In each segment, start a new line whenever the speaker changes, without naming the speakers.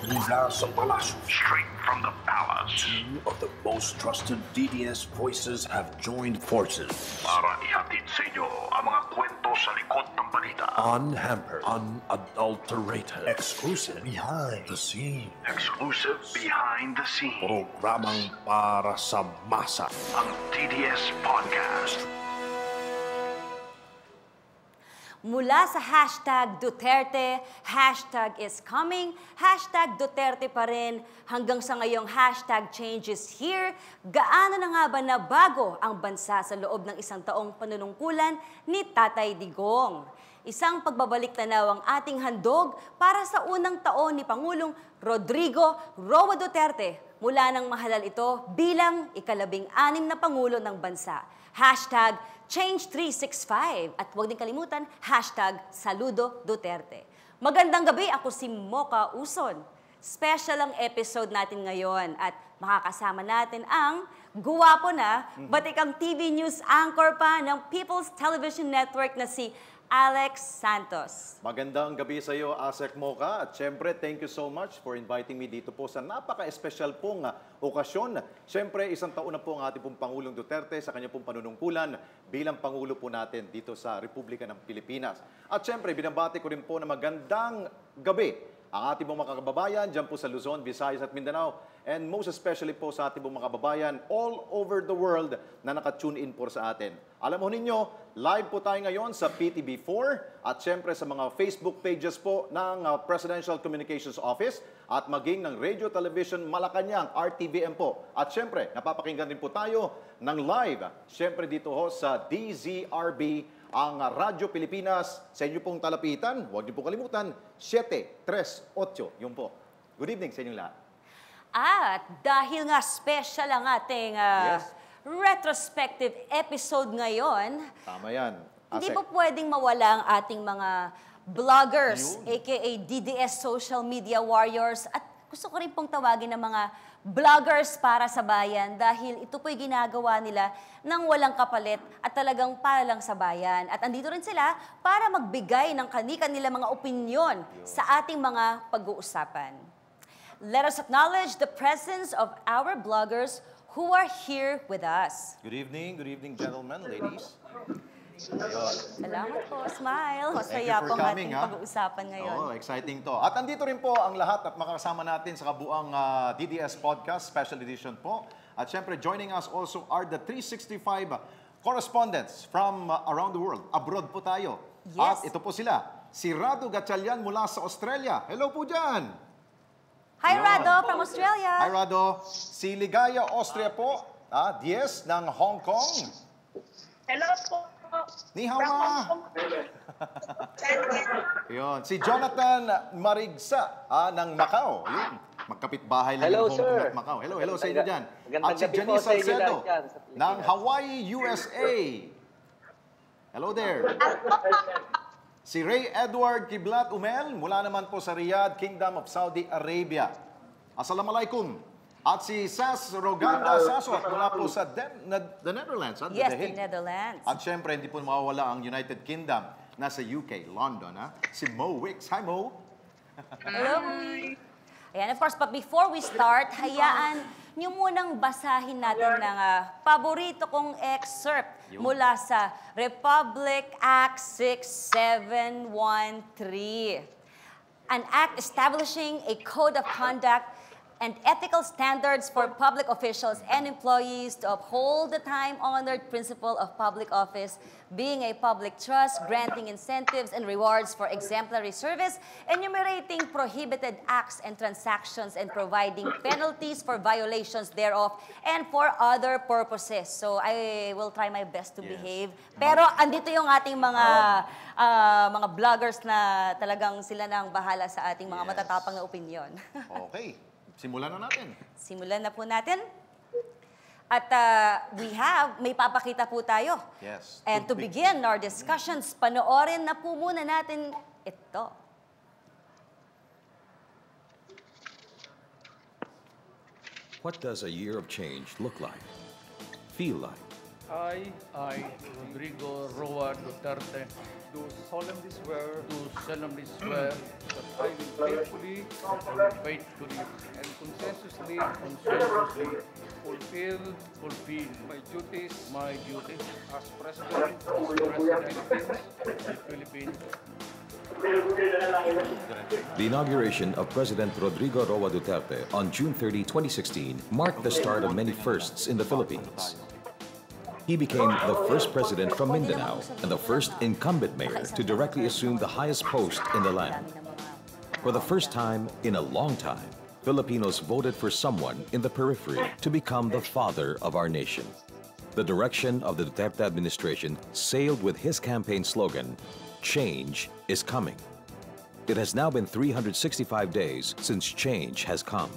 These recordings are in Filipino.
Mula sa palasyo, straight from the palace, two of the most trusted DDS voices have joined forces para ihatid sa inyo ang mga kwento sa likod ng balita. Unhampered, unadulterated, exclusive behind the scene. Exclusive behind the scene. Programang para sa masa. Ang DDS Podcast.
Mula sa hashtag Duterte, hashtag is coming, hashtag Duterte pa rin, hanggang sa ngayong hashtag change is here, gaano na nga ba nabago ang bansa sa loob ng isang taong panunungkulan ni Tatay Digong? Isang pagbabalik tanaw ang ating handog para sa unang taon ni Pangulong Rodrigo Roa Duterte mula nang mahalal ito bilang ika-16 na Pangulo ng bansa. Hashtag Change365 at huwag din kalimutan, hashtag Saludo Duterte. Magandang gabi, ako si Mocha Uson. Special ang episode natin ngayon at makakasama natin ang guwapo na, batikang TV News anchor pa ng People's Television Network na si Alex Santos.
Magandang gabi sa iyo, Asek Mocha. At syempre, thank you so much for inviting me dito po sa napaka-espesyal pong okasyon. Syempre, isang taon na po ang ating pong Pangulong Duterte sa kanya pong panunungkulan bilang Pangulo po natin dito sa Republika ng Pilipinas. At syempre, binabati ko rin po na magandang gabi ang ating mga kababayan dyan po sa Luzon, Visayas at Mindanao. And most especially po sa ating mga kababayan all over the world na naka-tune in po sa atin. Alam mo ninyo, live po tayo ngayon sa PTV4 at syempre sa mga Facebook pages po ng Presidential Communications Office at maging ng Radio Television Malacanang, RTVM po. At syempre, napapakinggan din po tayo ng live, syempre dito ho sa DZRB, ang Radyo Pilipinas sa inyo pong talapitan. Huwag niyo po kalimutan, 738. Yun po. Good evening sa inyong lahat.
At dahil nga special ang ating retrospective episode ngayon,
tama yan.
Hindi po pwedeng mawala ang ating mga vloggers, aka DDS social media warriors, at gusto ko rin pong tawagin ng mga vloggers para sa bayan dahil ito po'y ginagawa nila nang walang kapalit at talagang para lang sa bayan. At andito rin sila para magbigay ng kani-kanila mga opinyon sa ating mga pag-uusapan. Let us acknowledge the presence of our bloggers who are here with us.
Good evening, gentlemen, ladies.
Ayun. Salamat po, Smile. Masaya po ang ating pag-uusapan ngayon.
Oh, exciting to. At andito rin po ang lahat at makakasama natin sa kabuang DDS Podcast, Special Edition po. At syempre, joining us also are the 365 correspondents from around the world. Abroad po tayo.
Yes.
At ito po sila, si Rado Gatchalian mula sa Australia. Hello po dyan!
Hi, Rado from Australia.
Hi, Rado. Si Ligaya Austria po, Diez ng Hong Kong.
Hello po.
Ni hao ma. Yun. Si Jonathan Marigsa ng Macau. Yun. Magkapit-bahay lang ng Hong Kong at Macau. Hello sa inyo dyan. At si Janice Salcedo ng Hawaii, USA. Hello there. Si Ray Edward Kiblat Umel mula naman po sa Riyadh, Kingdom of Saudi Arabia. Assalamualaikum. At si Sas Roganda Sasot mula po sa the Netherlands.
Yes, the Netherlands.
At syempre, hindi po mawawala ang United Kingdom. Nasa UK, London. Si Mo Wicks. Hi, Mo.
Hello. Ayan, of course, but before we start, hayaan niyo munang basahin natin ng paborito kong excerpt mula sa Republic Act 6713. An act establishing a code of conduct and ethical standards for public officials and employees to uphold the time-honored principle of public office, being a public trust, granting incentives and rewards for exemplary service, enumerating prohibited acts and transactions, and providing penalties for violations thereof, and for other purposes. So, I will try my best to behave. Pero, andito yung ating mga vloggers na talagang sila na ang bahala sa ating mga matatapang na opinion.
Okay. Simulan na natin.
Simulan na po natin. At may papakita po tayo.
Yes.
And to begin our discussions, panoorin na po muna natin ito.
What does a year of change look like, feel like, I, Rodrigo Roa Duterte,
do solemnly swear
that I will faithfully, and conscientiously fulfill
my duties
as President
of
the Philippines.
The inauguration of President Rodrigo Roa Duterte on June 30, 2016 marked the start of many firsts in the Philippines. He became the first president from Mindanao and the first incumbent mayor to directly assume the highest post in the land. For the first time in a long time, Filipinos voted for someone in the periphery to become the father of our nation. The direction of the Duterte administration sailed with his campaign slogan, "Change is coming." It has now been 365 days since change has come.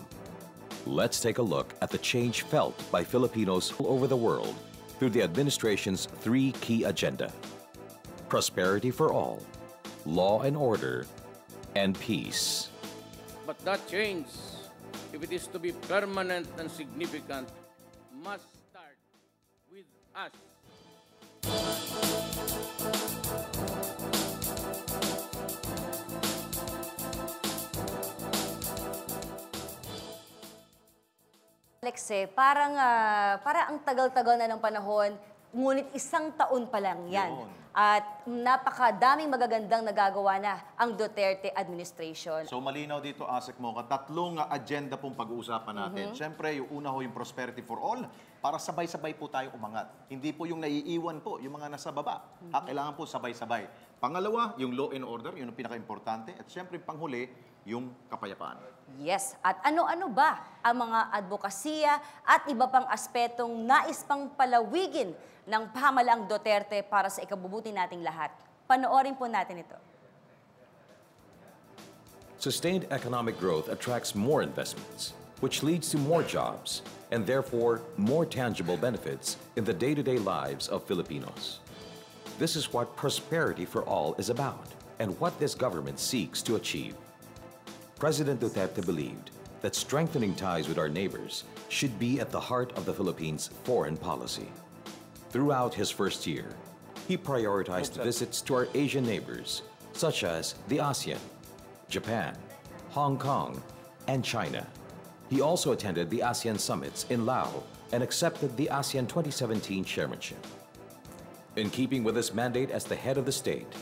Let's take a look at the change felt by Filipinos all over the world through the administration's three key agenda: prosperity for all, law and order, and peace.
But that change, if it is to be permanent and significant, must start with us.
Alex, parang ang tagal-tagal na ng panahon, ngunit isang taon pa lang yan.
Yun.
At napakadaming magagandang nagagawa na ang Duterte administration.
So malinaw dito, Asek Mocha, tatlong agenda pong pag-uusapan natin. Siyempre, yung una ho yung prosperity for all, para sabay-sabay po tayo umangat. Hindi po yung naiiwan po, yung mga nasa baba. Kailangan po sabay-sabay. Pangalawa, yung law and order, yun ang pinaka-importante. At siyempre, panghuli, yung kapayapaan.
Yes. At ano-ano ba ang mga advokasya at iba pang aspetong nais pang palawigin ng pamahalaang Duterte para sa ikabubuti nating lahat? Panoorin po natin ito.
Sustained economic growth attracts more investments, which leads to more jobs and therefore more tangible benefits in the day-to-day lives of Filipinos. This is what prosperity for all is about and what this government seeks to achieve. President Duterte believed that strengthening ties with our neighbors should be at the heart of the Philippines' foreign policy. Throughout his first year, he prioritized visits to our Asian neighbors, such as the ASEAN, Japan, Hong Kong, and China. He also attended the ASEAN summits in Laos and accepted the ASEAN 2017 chairmanship. In keeping with his mandate as the head of the state,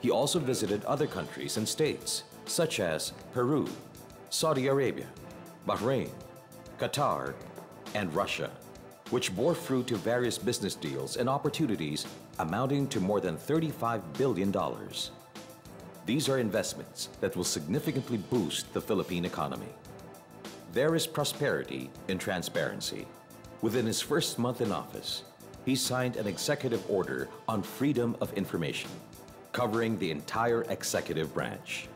he also visited other countries and states, such as Peru, Saudi Arabia, Bahrain, Qatar, and Russia, which bore fruit to various business deals and opportunities amounting to more than $35 billion. These are investments that will significantly boost the Philippine economy. There is prosperity in transparency. Within his first month in office, he signed an executive order on freedom of information, covering the entire executive branch.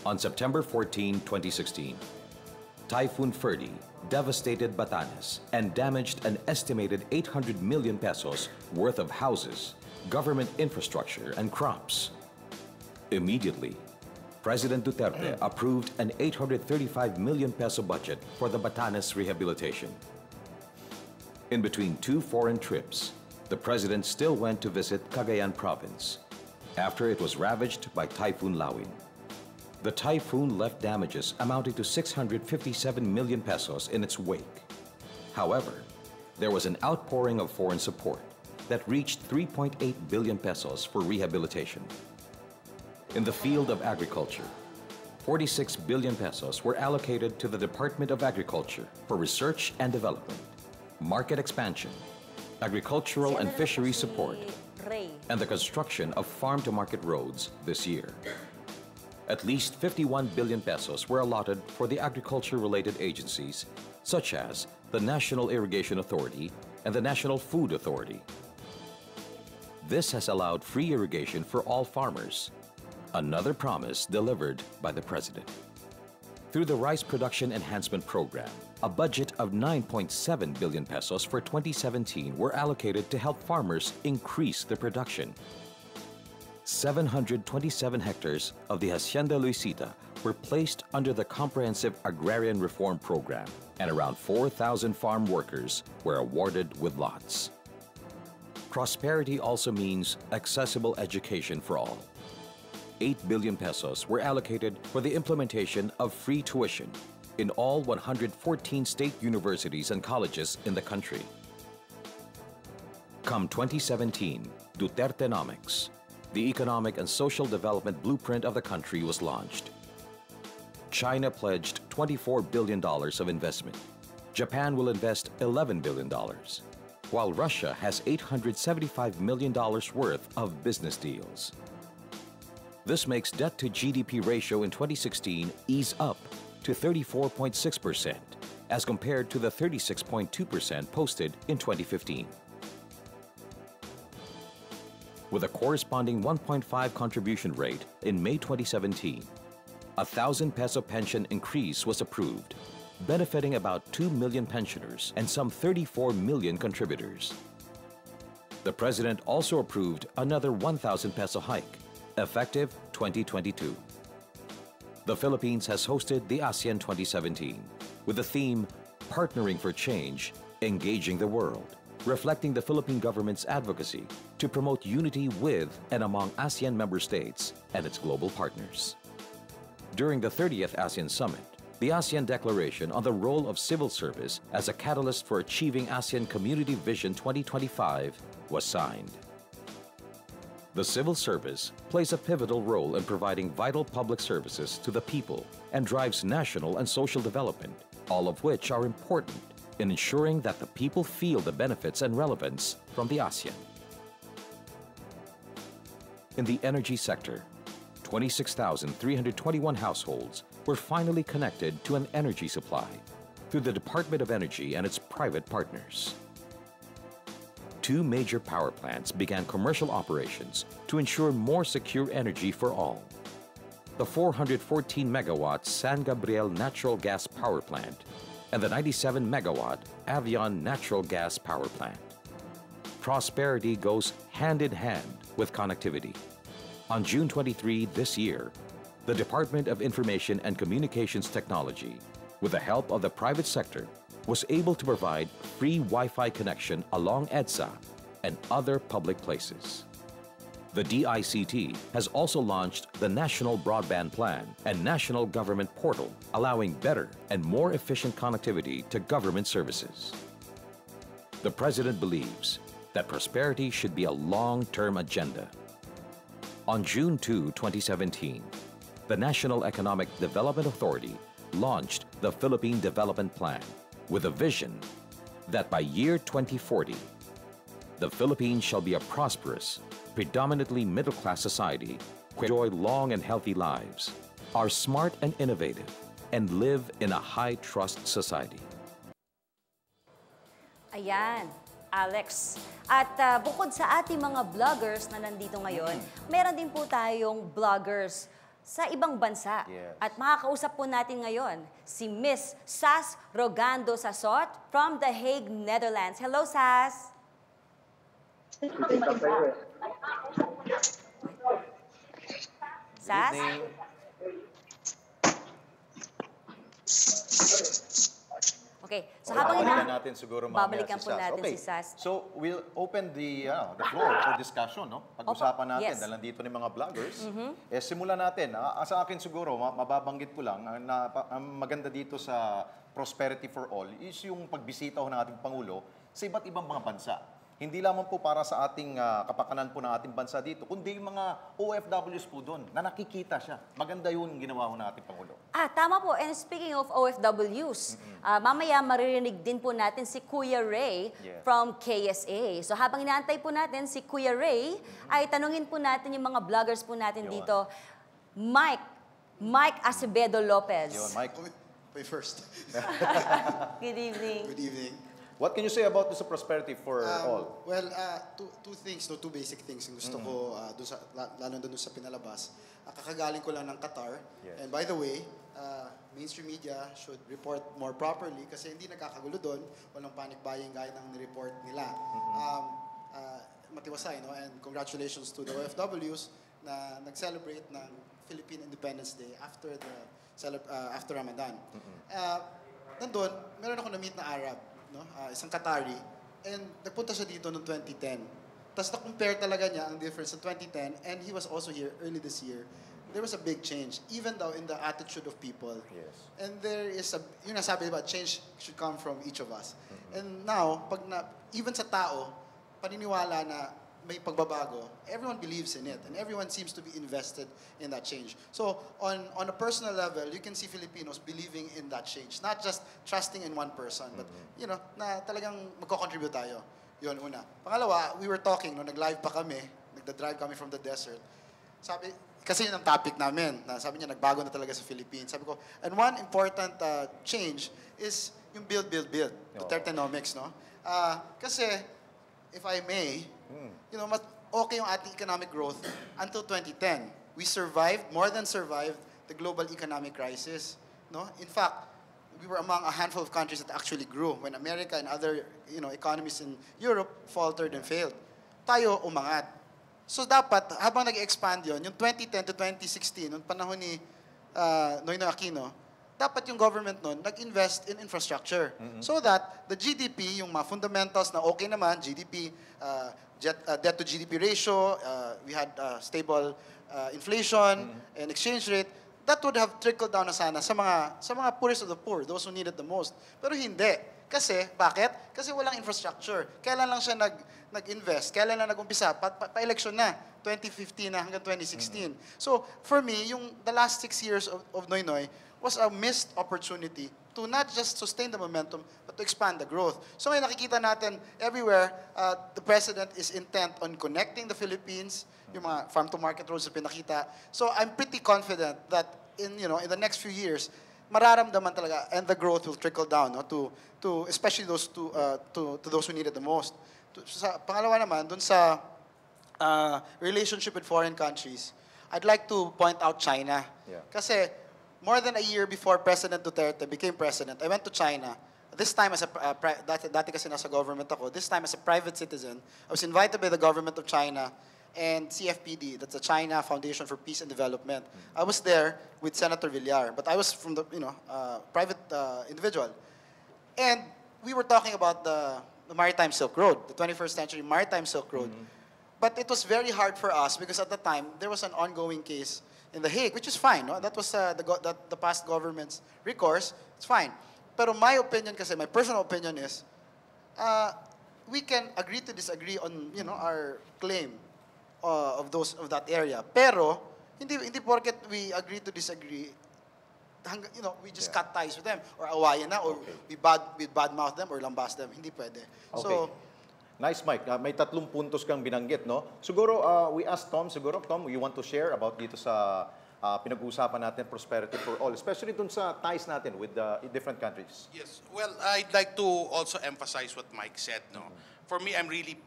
On September 14, 2016, Typhoon Ferdy devastated Batanes and damaged an estimated 800 million pesos worth of houses, government infrastructure, and crops. Immediately, President Duterte approved an 835 million peso budget for the Batanes rehabilitation. In between two foreign trips, the president still went to visit Cagayan province after it was ravaged by Typhoon Lawin. The typhoon left damages amounting to 657 million pesos in its wake. However, there was an outpouring of foreign support that reached 3.8 billion pesos for rehabilitation. In the field of agriculture, 46 billion pesos were allocated to the Department of Agriculture for research and development, market expansion, agricultural and fishery support, and the construction of farm-to-market roads this year. At least 51 billion pesos were allotted for the agriculture-related agencies, such as the National Irrigation Authority and the National Food Authority. This has allowed free irrigation for all farmers, another promise delivered by the President. Through the Rice Production Enhancement Program, a budget of 9.7 billion pesos for 2017 were allocated to help farmers increase their production. 727 hectares of the Hacienda Luisita were placed under the Comprehensive Agrarian Reform Program, and around 4,000 farm workers were awarded with lots. Prosperity also means accessible education for all. 8 billion pesos were allocated for the implementation of free tuition in all 114 state universities and colleges in the country. Come 2017, Dutertenomics, the economic and social development blueprint of the country, was launched. China pledged $24 billion of investment. Japan will invest $11 billion, while Russia has $875 million worth of business deals. This makes debt to GDP ratio in 2016 ease up to 34.6% as compared to the 36.2% posted in 2015. With a corresponding 1.5 contribution rate in May 2017, a 1,000 peso pension increase was approved, benefiting about 2 million pensioners and some 34 million contributors. The President also approved another 1,000 peso hike, effective 2022. The Philippines has hosted the ASEAN 2017 with the theme Partnering for Change, Engaging the World, reflecting the Philippine government's advocacy to promote unity with and among ASEAN member states and its global partners. During the 30th ASEAN Summit, the ASEAN Declaration on the Role of Civil Service as a Catalyst for Achieving ASEAN Community Vision 2025 was signed. The civil service plays a pivotal role in providing vital public services to the people and drives national and social development, all of which are important in ensuring that the people feel the benefits and relevance from the ASEAN. In the energy sector, 26,321 households were finally connected to an energy supply through the Department of Energy and its private partners. 2 major power plants began commercial operations to ensure more secure energy for all. The 414-megawatt San Gabriel Natural Gas Power Plant and the 97-megawatt Avion Natural Gas Power Plant. Prosperity goes hand in hand with connectivity. On June 23 this year, the Department of Information and Communications Technology, with the help of the private sector, was able to provide free Wi-Fi connection along EDSA and other public places. The DICT has also launched the National Broadband Plan and National Government Portal, allowing better and more efficient connectivity to government services. The President believes that prosperity should be a long-term agenda. On June 2, 2017, the National Economic Development Authority launched the Philippine Development Plan with a vision that by year 2040, the Philippines shall be a prosperous, predominantly middle-class society who enjoy long and healthy lives, are smart and innovative, and live in a high-trust society.
Ayan, Alex. At bukod sa ating mga vloggers na nandito ngayon, meron din po tayong vloggers sa ibang bansa.
Yes.
At makakausap po natin ngayon si Miss Sas Rogando Sasot from The Hague, Netherlands. Hello, Sas! Sas? Okay, so habang
Babalikan natin siguro mamaya
babalikan
si
po
Sas.
natin
Okay.
si Sas.
So, we'll open the floor for discussion, no? Pag-usapan natin,
yes.
dahil nandito ni mga vloggers. Simulan natin. Sa akin siguro, mababanggit ko lang, ang maganda dito sa Prosperity for All is yung pagbisita ng ating Pangulo sa iba't ibang mga bansa. Hindi lamang po para sa ating kapakanan po ng ating bansa dito, kundi yung mga OFWs po doon, na nakikita siya. Maganda yun yung ginawa ng ating Pangulo.
Tama po. And speaking of OFWs, mamaya maririnig din po natin si Kuya Ray from KSA. So habang inaantay po natin si Kuya Ray, ay tanungin po natin yung mga vloggers po natin dito. Mike Acevedo Lopez.
Yun, Mike.
Pay first.
Good evening.
Good evening.
What can you say about this Prosperity for All?
Well, two things, two basic things yung gusto ko, lalo doon sa pinalabas. Kakagaling ko lang ng Qatar.
Yes.
And by the way, mainstream media should report more properly kasi hindi nagkakagulo doon. Walang panic buying gaya ng nireport nila. Matiwasay, no? And congratulations to the OFWs na nag-celebrate ng Philippine Independence Day after Ramadan. Nandun, meron ako na-meet na Arab. No? Isang Qatari, and nagpunta siya dito noong 2010. tas na-compare talaga niya ang difference sa 2010, and he was also here early this year. There was a big change, even though in the attitude of people.
Yes.
And there is yung nasabi ba, change should come from each of us. And now, even sa tao, paniniwala na may pagbabago, everyone believes in it, and everyone seems to be invested in that change. So, on a personal level, you can see Filipinos believing in that change, not just trusting in one person, but, na talagang magko-contribute tayo. Yun, una. Pangalawa, we were talking, nag-live pa kami, nagda-drive kami from the desert. Sabi, kasi yun ang topic namin. Sabi niya, nagbago na talaga sa Philippines. Sabi ko, and one important change is yung build. Dutertenomics, no? Kasi, if I may, mas okay yung ating economic growth until 2010. We survived, more than survived, the global economic crisis. No? In fact, we were among a handful of countries that actually grew when America and other economies in Europe faltered and failed. Tayo umangat. So dapat, habang nag-expand yun, yung 2010 to 2016, yung panahon ni Noynoy Aquino, dapat yung government nun nag-invest in infrastructure. So that the GDP, yung mga fundamentals na okay naman, GDP, debt to GDP ratio, we had stable inflation and exchange rate, that would have trickled down na sana sa mga poorest of the poor, those who need it the most. Pero hindi. Kasi, bakit? Kasi walang infrastructure. Kailan lang siya nag-invest? Kailan lang nag-umpisa? Pa-election na. 2015 na hanggang 2016. So, for me, the last 6 years of Noynoy was a missed opportunity to not just sustain the momentum, but to expand the growth. So ngayon nakikita natin everywhere, the President is intent on connecting the Philippines, yung mga farm-to-market roads na pinakita. So I'm pretty confident that in the next few years, mararamdaman talaga, and the growth will trickle down to especially those to those who need it the most. Pangalawa naman, dun sa relationship with foreign countries, I'd like to point out China.
Yeah.
Kasi more than a year before President Duterte became president, I went to China. This time as dati kasi nasa government ako, this time as a private citizen, I was invited by the government of China and CFPD, that's the China Foundation for Peace and Development. I was there with Senator Villar, but I was from the private individual. And we were talking about the Maritime Silk Road, the 21st century Maritime Silk Road. But it was very hard for us because at the time, there was an ongoing case in The Hague, which is fine. No? That was the past government's recourse. It's fine. Pero my opinion kasi, my personal opinion is, we can agree to disagree on our claim of that area. Pero hindi porket we agree to disagree, we just cut ties with them or awayan na or we badmouth them or lambast them. Hindi pwede.
Okay.
So,
nice, Mike. May 3 puntos kang binanggit, no? Siguro, we asked Tom, Tom, you want to share about dito sa pinag-uusapan natin, prosperity for all, especially dun sa ties natin with different countries.
Yes. Well, I'd like to also emphasize what Mike said, no? For me, I'm really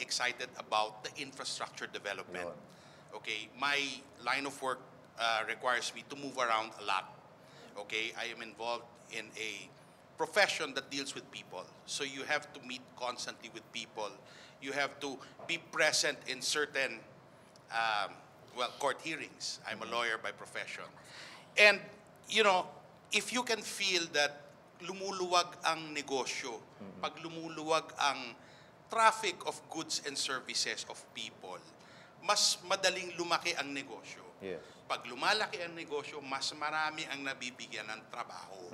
excited about the infrastructure development. Okay? My line of work requires me to move around a lot. Okay? I am involved in a profession that deals with people. So you have to meet constantly with people. You have to be present in certain, court hearings. I'm a lawyer by profession. And, if you can feel that lumuluwag ang negosyo, pag lumuluwag ang traffic of goods and services of people, mas madaling lumaki ang negosyo.
Yes.
Pag lumalaki ang negosyo, mas marami ang nabibigyan ng trabaho.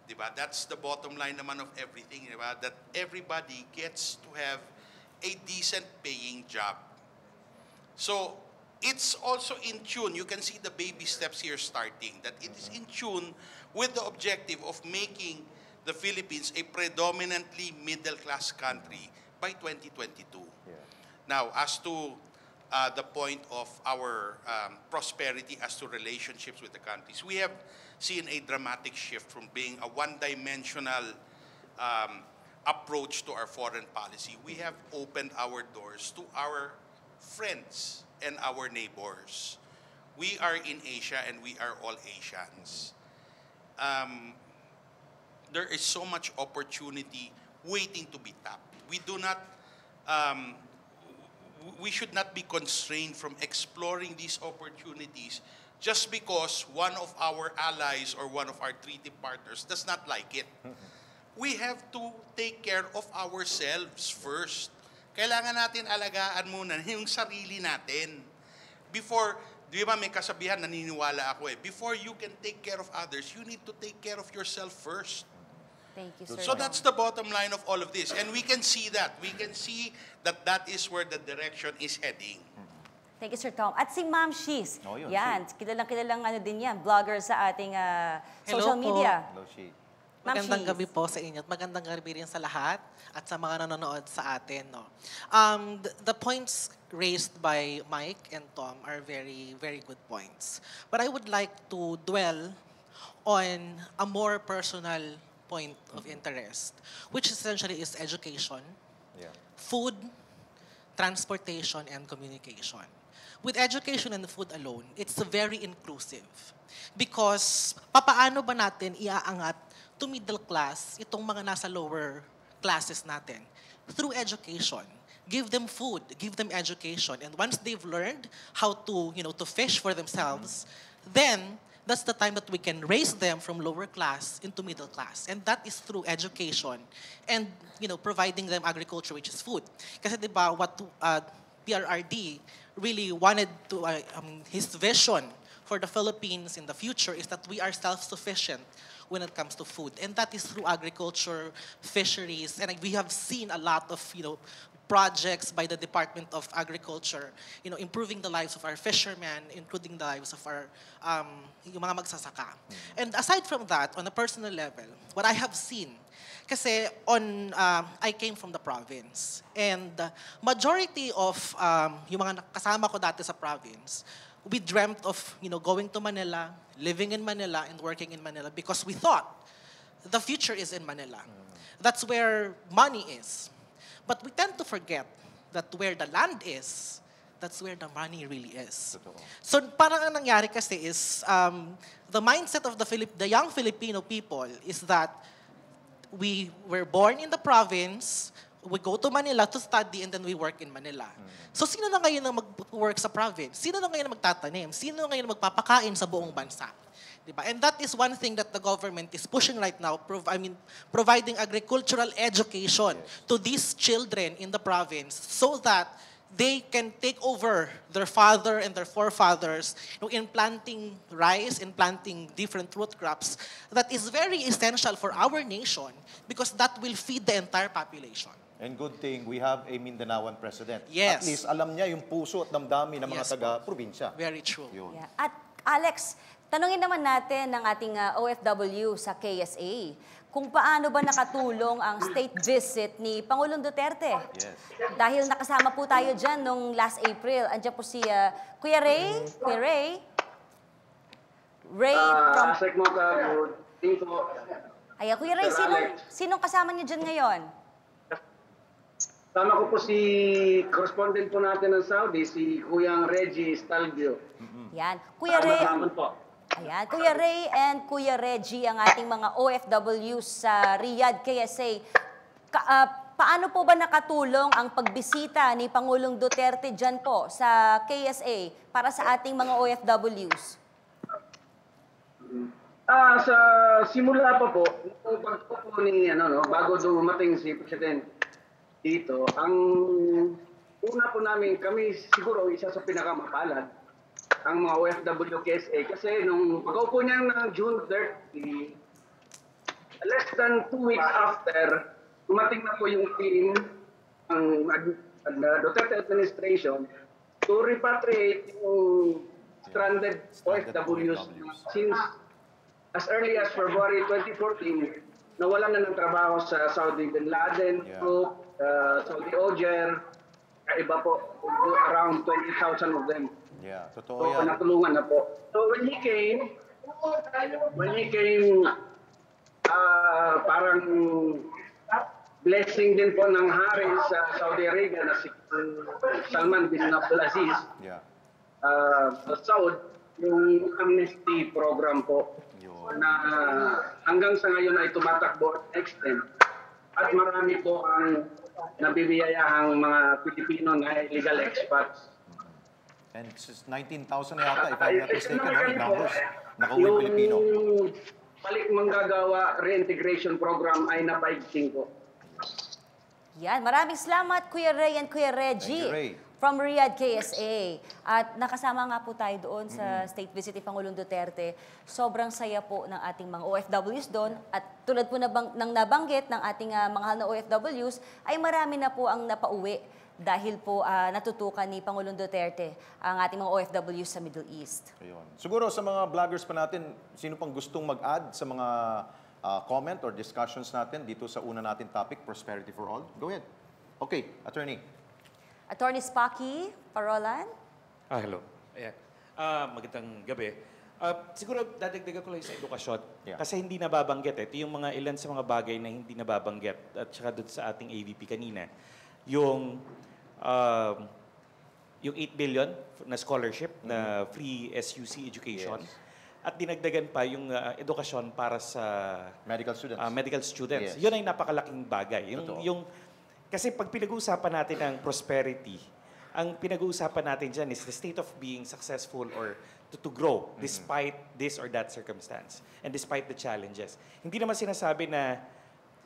Diba? That's the bottom line naman of everything, diba? That everybody gets to have a decent paying job. So, it's also in tune. You can see the baby steps here starting. That it is in tune with the objective of making the Philippines a predominantly middle-class country by 2022.
Yeah.
Now, as to the point of our prosperity as to relationships with the countries, we have seen a dramatic shift from being a one-dimensional approach to our foreign policy. We have opened our doors to our friends and our neighbors. We are in Asia and we are all Asians. There is so much opportunity waiting to be tapped. We should not be constrained from exploring these opportunities just because one of our allies or one of our treaty partners does not like it. We have to take care of ourselves first. kailangan natin alagaan muna yung sarili natin. Before, di ba may kasabihan, naniniwala ako before you can take care of others, you need to take care of yourself first.
Thank you, sir.
So that's the bottom line of all of this. And we can see that. We can see that that is where the direction is heading.
Thank you, Sir Tom. At si Ma'am Shiz.
Oh, yun,
Yan, kilalang ano din yan, vlogger sa ating social media.
Hello, Shi.
Ma'am
Magandang
Shiz.
gabi po sa inyo at magandang gabi rin sa lahat at sa mga nanonood sa atin. No? The points raised by Mike and Tom are very, very good points. But I would like to dwell on a more personal point of interest, which essentially is education, food, transportation, and communication. With education and food alone, it's very inclusive. Because papaano ba natin iaangat to middle class itong mga nasa lower classes natin? Through education. Give them food, give them education. And once they've learned how to, to fish for themselves, then that's the time that we can raise them from lower class into middle class. And that is through education and, providing them agriculture, which is food. Kasi diba, what PRRD really wanted to, his vision for the Philippines in the future is that we are self-sufficient when it comes to food. And that is through agriculture, fisheries, and we have seen a lot of, projects by the Department of Agriculture, improving the lives of our fishermen, including the lives of our yung mga magsasaka. And aside from that, on a personal level, what I have seen, kasi I came from the province, and majority of yung mga kasama ko dati sa province, we dreamt of going to Manila, living in Manila, and working in Manila because we thought the future is in Manila. That's where money is. But we tend to forget that where the land is, that's where the money really is. So parang ang nangyari kasi is, the mindset of the young Filipino people is that we were born in the province, we go to Manila to study, and then we work in Manila. So sino na ngayon ang mag-work sa province? Sino na ngayon ang magtatanim? Sino na ngayon ang magpapakain sa buong bansa? Diba? And that is one thing that the government is pushing right now, providing agricultural education to these children in the province so that they can take over their father and their forefathers in planting rice, in planting different root crops. That is very essential for our nation because that will feed the entire population.
And good thing, we have a Mindanaoan president.
Yes.
At least alam niya yung puso at damdamin ng mga taga-probinsya.
Very true.
Yun.
Yeah. At Alex, tanungin naman natin ng ating OFW sa KSA kung paano ba nakatulong ang state visit ni Pangulong Duterte.
Yes.
Dahil nakasama po tayo dyan nung last April. Andiyan po si Kuya Ray. Kuya Ray. Ray from...
Asek mo ka, good. Tinko.
Ayan, Kuya Ray, sinong kasama niyo dyan ngayon?
Tama ko po si correspondent po natin ng Saudi, si Kuyang Reggie Stalvio.
Yan. Kuya Ray.
Po.
Ayan, Kuya Ray and Kuya Reggie, ang ating mga OFW sa Riyadh, KSA. Paano po ba nakatulong ang pagbisita ni Pangulong Duterte dyan po sa KSA para sa ating mga OFWs?
Sa simula pa po, nung pagpupo ni, bago dumating si President dito, ang una po namin, kami siguro isa sa pinakamapalad, ang mga OFW KSA. Kasi nung pag-upo niya ng June 30, less than 2 weeks after, dumating na po yung team ng Duterte administration to repatriate yung stranded OFWs since as early as February 2014, nawalan na ng trabaho sa Saudi Bin Laden group, Saudi Oger, iba po, around 20,000 of them.
Yeah, totoo
So,
yan.
natulungan na po. So, when he came, parang blessing din po ng hari sa Saudi Arabia na si Salman bin Abdulaziz.
Yeah.
Sa Saudi, yung amnesty program po na hanggang sa ngayon ay tumatakbo at extend. At marami po ang nabibiyayahang mga Pilipino na illegal expats.
And since 19,000 na yata, if I'm not mistaken, numbers, nakauwi Pilipino.
Yung balik manggagawa reintegration program ay napaigting po.
Yan, maraming salamat Kuya Ray and Kuya Reggie.
Thank you, Ray.
From Riyadh, KSA. At nakasama nga po tayo doon sa state visit ni Pangulong Duterte. Sobrang saya po ng ating mga OFWs doon. At tulad po ng nabanggit ng ating mga mahal na OFWs, ay marami na po ang napauwi dahil po natutukan ni Pangulong Duterte ang ating mga OFWs sa Middle East.
Ayun. Siguro sa mga vloggers pa natin, sino pang gustong mag-add sa mga comment or discussions natin dito sa una natin topic, Prosperity for All? Go ahead. Okay, Attorney.
Attorney Spocky Parolan.
Hello. Ayan. Magandang gabi. Siguro dadagdagan ko lang sa edukasyon.
Yeah.
Kasi hindi nababanggit. Ito yung mga ilan sa mga bagay na hindi nababanggit. At saka doon sa ating AVP kanina. Yung 8 billion na scholarship na free SUC education. Yes. At dinagdagan pa yung edukasyon para sa medical students.
Yes.
Yun ay napakalaking bagay. Kasi pag pinag-uusapan natin ang prosperity, ang pinag-uusapan natin dyan is the state of being successful or to grow despite this or that circumstance and despite the challenges. Hindi naman sinasabi na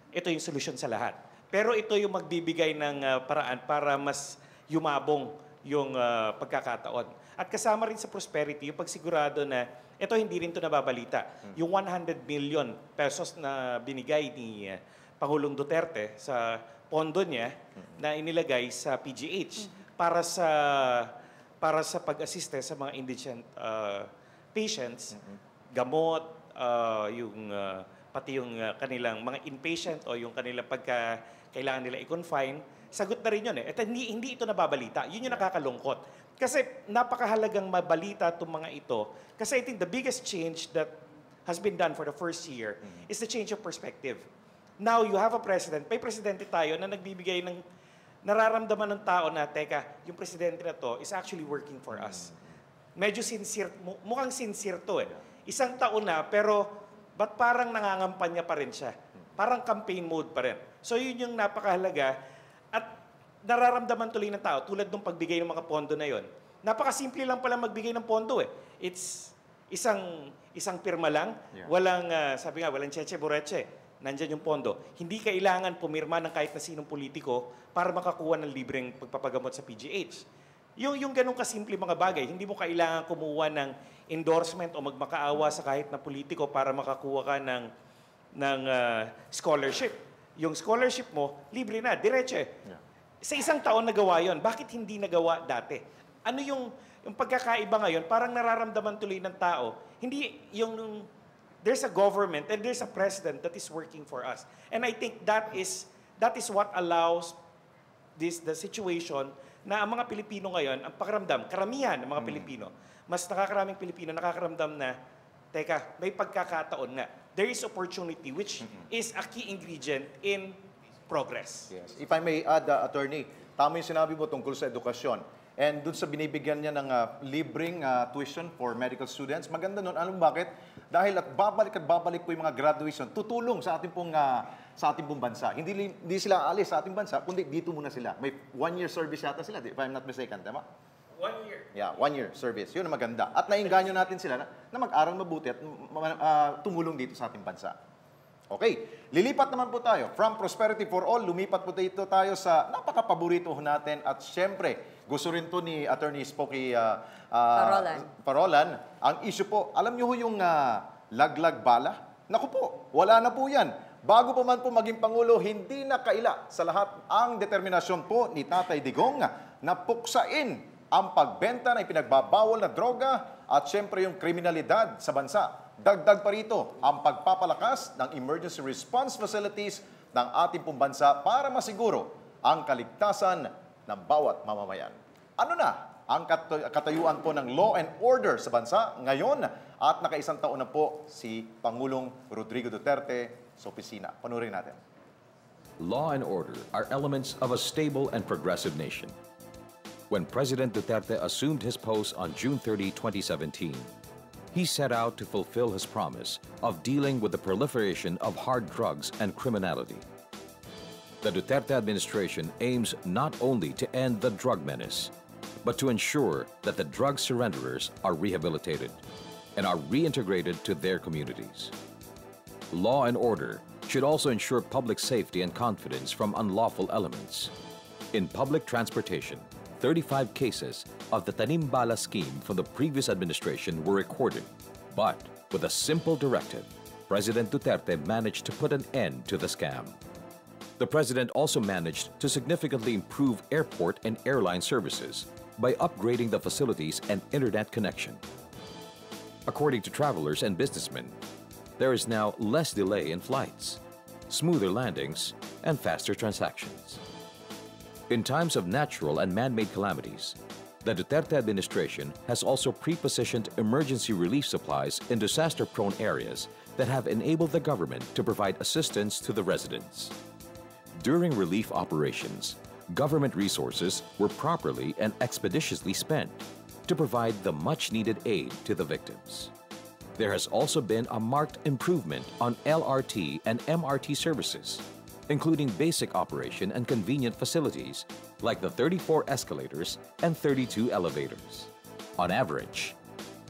ito yung solusyon sa lahat. Pero ito yung magbibigay ng paraan para mas yumabong yung pagkakataon. At kasama rin sa prosperity, yung pagsigurado na ito hindi rin ito nababalita. Yung 100 million pesos na binigay ni Pangulong Duterte sa pondo niya na inilagay sa PGH para sa pag-assiste sa mga indigent patients, gamot, pati yung kanilang mga inpatient o yung kanilang kailangan nila i-confine, sagot na rin yun eh. At hindi ito nababalita. Yun yung nakakalungkot. Kasi napakahalagang mabalita itong mga ito. Kasi I think the biggest change that has been done for the first year is the change of perspective. Now, you have a president, may presidente tayo na nagbibigay ng nararamdaman ng tao na, teka, yung presidente na to is actually working for us. Medyo sincere, mukhang sincere to eh. Isang taon na, pero ba't parang nangangampanya pa rin siya? Parang campaign mode pa rin. So yun yung napakahalaga at nararamdaman tuloy ng tao tulad ng pagbigay ng mga pondo na yon. Napakasimple lang pala magbigay ng pondo eh. It's isang pirma lang, walang, sabi nga, walang cheche boreche. Nandyan yung pondo. Hindi kailangan pumirma ng kahit na sinong politiko para makakuha ng libreng pagpapagamot sa PGH. Yung ganun kasimple mga bagay, hindi mo kailangan kumuha ng endorsement o magmakaawa sa kahit na politiko para makakuha ka ng scholarship. Yung scholarship mo, libre na, diretso. Sa isang taon nagawa yon, bakit hindi nagawa dati? Ano yung pagkakaiba ngayon? Parang nararamdaman tuloy ng tao. Hindi yung there's a government and there's a president that is working for us. And I think that is what allows the situation na ang mga Pilipino ngayon, ang pakiramdam, karamihan ng mga Pilipino, mas nakakaraming Pilipino nakakaramdam na, teka, may pagkakataon nga. There is opportunity which is a key ingredient in progress.
Yes. If I may add, Attorney, tama yung sinabi mo tungkol sa edukasyon. And doon sa binibigyan niya ng libreng tuition for medical students, maganda nun. Alam mo bakit? Dahil at babalik po yung mga graduation, tutulong sa ating pong bansa. Hindi sila aalis sa ating bansa, kundi dito muna sila. May 1-year service yata sila, if I'm not mistaken, tama?
1 year.
Yeah, 1-year service. Yun ang maganda. At nainganyo natin sila na mag-aral mabuti at tumulong dito sa ating bansa. Okay, lilipat naman po tayo. From Prosperity for All, lumipat po dito tayo sa napaka-paborito natin at syempre, gusto rin to ni Attorney Spocky Parolan. Ang issue po, alam niyo yung laglag bala? Naku po, wala na po yan. Bago pa man po maging Pangulo, hindi na kaila sa lahat ang determinasyon po ni Tatay Digong na puksain ang pagbenta ng pinagbabawal na droga at syempre yung kriminalidad sa bansa. Dagdag pa rito ang pagpapalakas ng emergency response facilities ng ating pong bansa para masiguro ang kaligtasan ng bawat mamamayan. Ano na ang katayuan po ng law and order sa bansa ngayon at nakaisang taon na po si Pangulong Rodrigo Duterte sa opisina. Panurin natin.
Law and order are elements of a stable and progressive nation. When President Duterte assumed his post on June 30, 2017, he set out to fulfill his promise of dealing with the proliferation of hard drugs and criminality. The Duterte administration aims not only to end the drug menace, but to ensure that the drug surrenderers are rehabilitated and are reintegrated to their communities. Law and order should also ensure public safety and confidence from unlawful elements. In public transportation, 35 cases of the Tanimbala scheme from the previous administration were recorded. But with a simple directive, President Duterte managed to put an end to the scam. The president also managed to significantly improve airport and airline services by upgrading the facilities and internet connection. According to travelers and businessmen, there is now less delay in flights, smoother landings, and faster transactions. In times of natural and man-made calamities, the Duterte administration has also pre-positioned emergency relief supplies in disaster-prone areas that have enabled the government to provide assistance to the residents. During relief operations, government resources were properly and expeditiously spent to provide the much-needed aid to the victims. There has also been a marked improvement on LRT and MRT services, including basic operation and convenient facilities like the 34 escalators and 32 elevators. On average,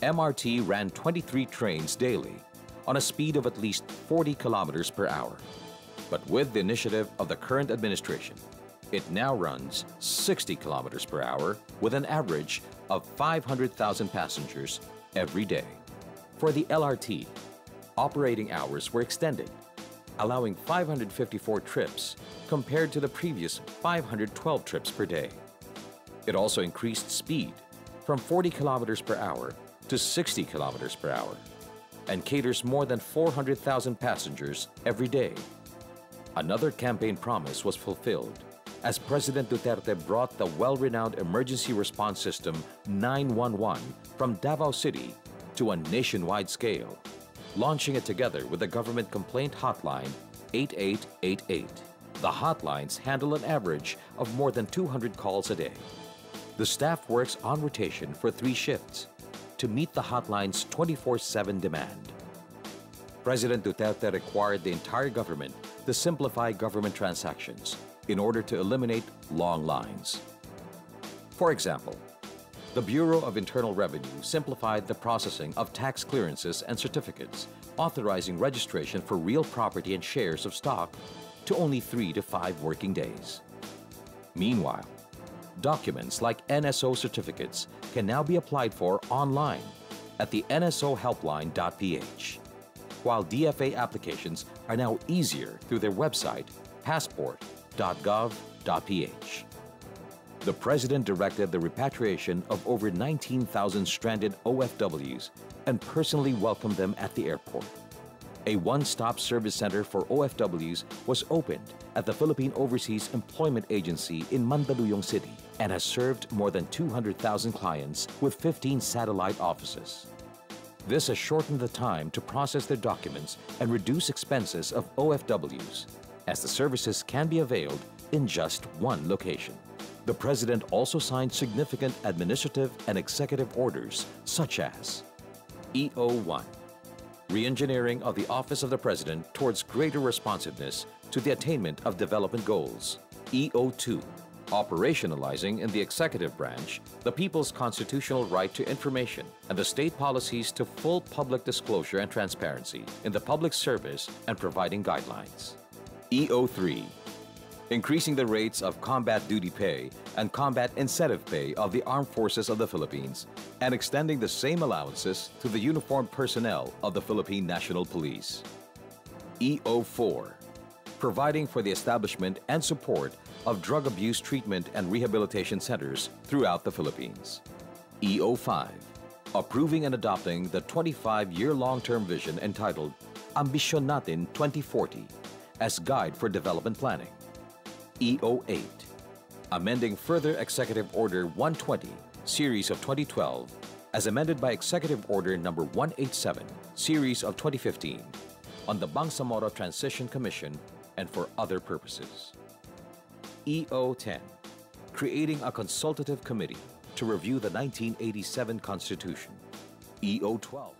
MRT ran 23 trains daily on a speed of at least 40 kilometers per hour. But with the initiative of the current administration, it now runs 60 kilometers per hour with an average of 500,000 passengers every day. For the LRT, operating hours were extended, allowing 554 trips compared to the previous 512 trips per day. It also increased speed from 40 kilometers per hour to 60 kilometers per hour and caters more than 400,000 passengers every day. Another campaign promise was fulfilled as President Duterte brought the well-renowned emergency response system 911 from Davao City to a nationwide scale, launching it together with the government complaint hotline 8888. The hotlines handle an average of more than 200 calls a day. The staff works on rotation for 3 shifts to meet the hotline's 24/7 demand. President Duterte required the entire government to simplify government transactions in order to eliminate long lines. For example, the Bureau of Internal Revenue simplified the processing of tax clearances and certificates, authorizing registration for real property and shares of stock to only 3 to 5 working days. Meanwhile, documents like NSO certificates can now be applied for online at the nsohelpline.ph, while DFA applications are now easier through their website, passport.gov.ph. The President directed the repatriation of over 19,000 stranded OFWs and personally welcomed them at the airport. A one-stop service center for OFWs was opened at the Philippine Overseas Employment Agency in Mandaluyong City and has served more than 200,000 clients with 15 satellite offices. This has shortened the time to process their documents and reduce expenses of OFWs, as the services can be availed in just one location. The President also signed significant administrative and executive orders such as EO1, Reengineering of the Office of the President towards greater responsiveness to the attainment of development goals. EO2, operationalizing in the executive branch the people's constitutional right to information and the state policies to full public disclosure and transparency in the public service and providing guidelines. EO3, increasing the rates of combat duty pay and combat incentive pay of the Armed Forces of the Philippines and extending the same allowances to the uniformed personnel of the Philippine National Police. EO4, providing for the establishment and support of drug abuse treatment and rehabilitation centers throughout the Philippines. EO5, approving and adopting the 25-year long-term vision entitled Ambisyon Natin 2040 as guide for development planning. EO8, amending further Executive Order 120, Series of 2012, as amended by Executive Order Number 187, Series of 2015, on the Bangsamoro Transition Commission and for other purposes. EO10, creating a consultative committee to review the 1987 Constitution. EO12.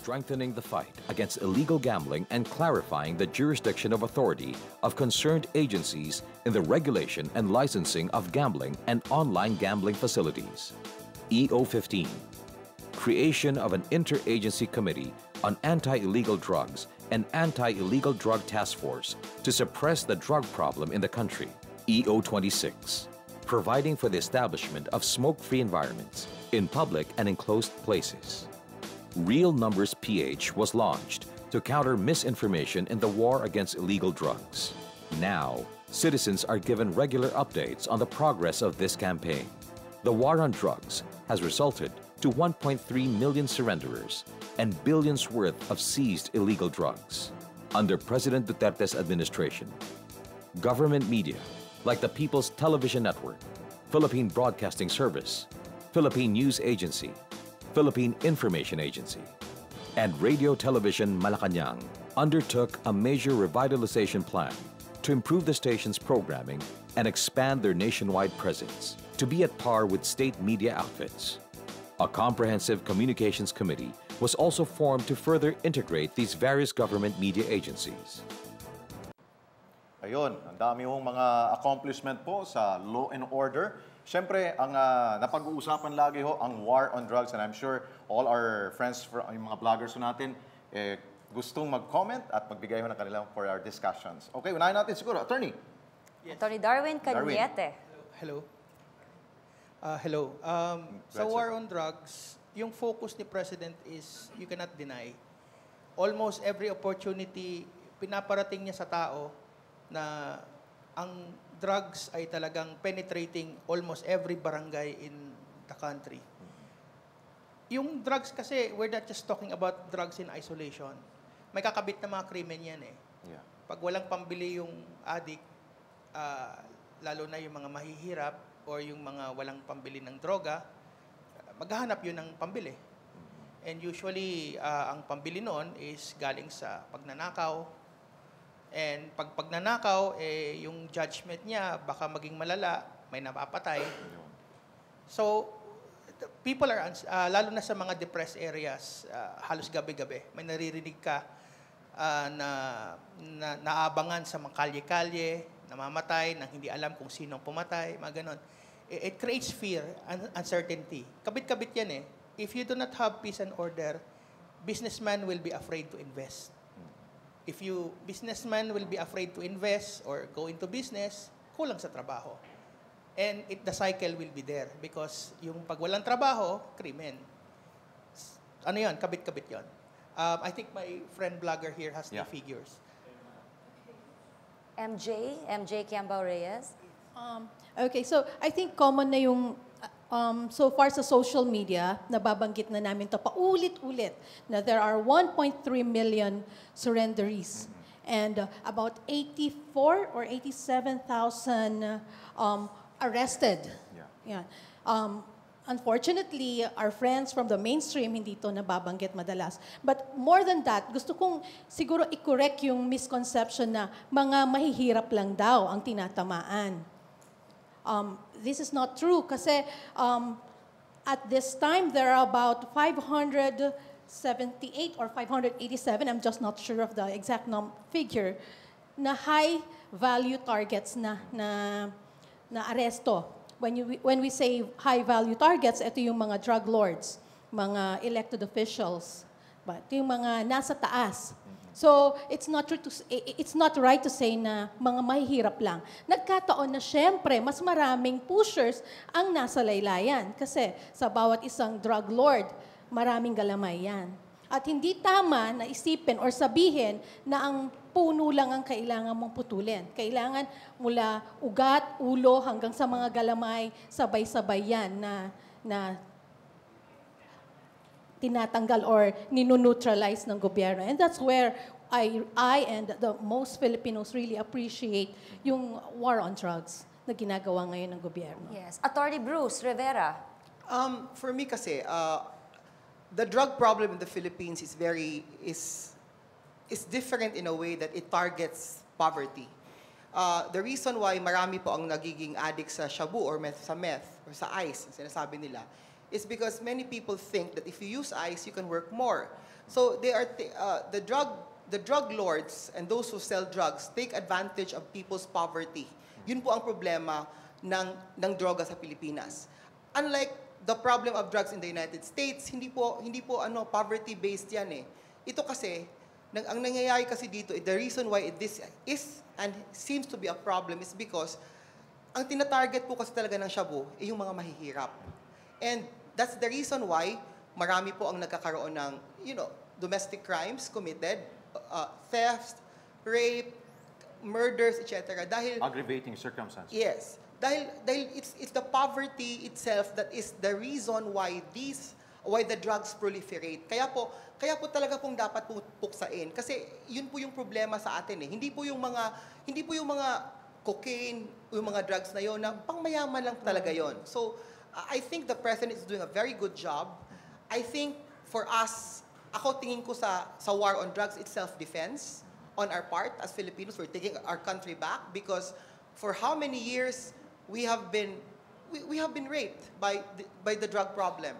strengthening the fight against illegal gambling and clarifying the jurisdiction of authority of concerned agencies in the regulation and licensing of gambling and online gambling facilities. EO15, creation of an interagency committee on anti-illegal drugs and anti-illegal drug task force to suppress the drug problem in the country. EO26, providing for the establishment of smoke-free environments in public and enclosed places. Real Numbers PH was launched to counter misinformation in the war against illegal drugs. Now, citizens are given regular updates on the progress of this campaign. The war on drugs has resulted to 1.3 million surrenderers and billions worth of seized illegal drugs. Under President Duterte's administration, government media like the People's Television Network, Philippine Broadcasting Service, Philippine News Agency, Philippine Information Agency, and Radio Television Malacanang undertook a major revitalization plan to improve the station's programming and expand their nationwide presence to be at par with state media outfits. A comprehensive communications committee was also formed to further integrate these various government media agencies.
Ayun, ang dami hong mga accomplishment po sa law and order. Siyempre, ang napag-uusapan lagi ho, ang war on drugs. And I'm sure all our friends, yung mga vloggers natin, gustong mag-comment at magbigay ho ng kanilang for our discussions. Okay, unahin natin siguro. Attorney.
Yes. Attorney Darwin Cañete.
Hello. Hello. Sa war on drugs, yung focus ni President is, you cannot deny, almost every opportunity, pinaparating niya sa tao na ang drugs ay talagang penetrating almost every barangay in the country. Yung drugs kasi, we're not just talking about drugs in isolation. May kakabit na mga krimen yan eh.
Yeah.
Pag walang pambili yung addict, lalo na yung mga mahihirap or yung mga walang pambili ng droga, maghahanap yun ng pambili. And usually, ang pambili noon is galing sa pagnanakaw. And pag pagnanakaw, yung judgment niya baka maging malala, may napapatay. So, people are, lalo na sa mga depressed areas, halos gabi-gabi, may naririnig ka na naabangan sa mga kalye-kalye, namamatay, nang hindi alam kung sino pumatay, mga ganon. It creates fear and uncertainty. Kabit-kabit yan eh. If you do not have peace and order, businessman will be afraid to invest. If businessman will be afraid to invest or go into business, kulang sa trabaho. And the cycle will be there because yung pag walang trabaho, krimen. Ano yon? Kabit-kabit yon. I think my friend vlogger here has the figures.
MJ Kiambao Reyes.
Okay, so I think common na yung so far sa social media, nababanggit na namin to paulit-ulit na there are 1.3 million surrenderies and about 84 or 87,000 arrested. Yeah. Unfortunately, our friends from the mainstream hindi to nababanggit madalas. But more than that, gusto kong siguro i-correct yung misconception na mga mahihirap lang daw ang tinatamaan. This is not true kasi at this time, there are about 578 or 587, I'm just not sure of the exact figure, na high-value targets na aresto. When we say high-value targets, ito yung mga drug lords, mga elected officials, ito yung mga nasa taas. So, it's not right to say na mga mahihirap lang. Nagkataon na syempre, mas maraming pushers ang nasa laylayan. Kasi sa bawat isang drug lord, maraming galamay yan. At hindi tama na isipin or sabihin na ang puno lang ang kailangan mong putulin. Kailangan mula ugat, ulo, hanggang sa mga galamay, sabay-sabay yan na tinatanggal or ninoneutralize ng gobyerno. And that's where I and the most Filipinos really appreciate yung war on drugs na ginagawa ngayon ng gobyerno.
Yes. Attorney Bruce Rivera.
For me kasi, the drug problem in the Philippines is different in a way that it targets poverty. The reason why marami po ang nagiging addict sa shabu or sa meth or sa ice, sinasabi nila, is because many people think that if you use ice, you can work more. So they are the drug lords and those who sell drugs take advantage of people's poverty. Yun po ang problema ng droga sa Pilipinas. Unlike the problem of drugs in the United States, hindi po poverty based yan eh. Ito kasi ang nangyayari kasi dito, the reason why this is and seems to be a problem is because ang tinatarget po kasi talaga ng shabu ay yung mga mahihirap. And that's the reason why marami po ang nagkakaroon ng, domestic crimes committed, theft, rape, murders, etc. Dahil
aggravating circumstances.
Yes. Dahil it's the poverty itself that is the reason why the drugs proliferate. Kaya po talaga pong dapat puksain kasi yun po yung problema sa atin eh. Hindi po yung mga cocaine, yung mga drugs na yon na pangmayaman lang talaga yon. So I think the president is doing a very good job. I think for us, tingin ko sa war on drugs, it's self-defense on our part as Filipinos. We're taking our country back because for how many years we have been raped by the drug problem.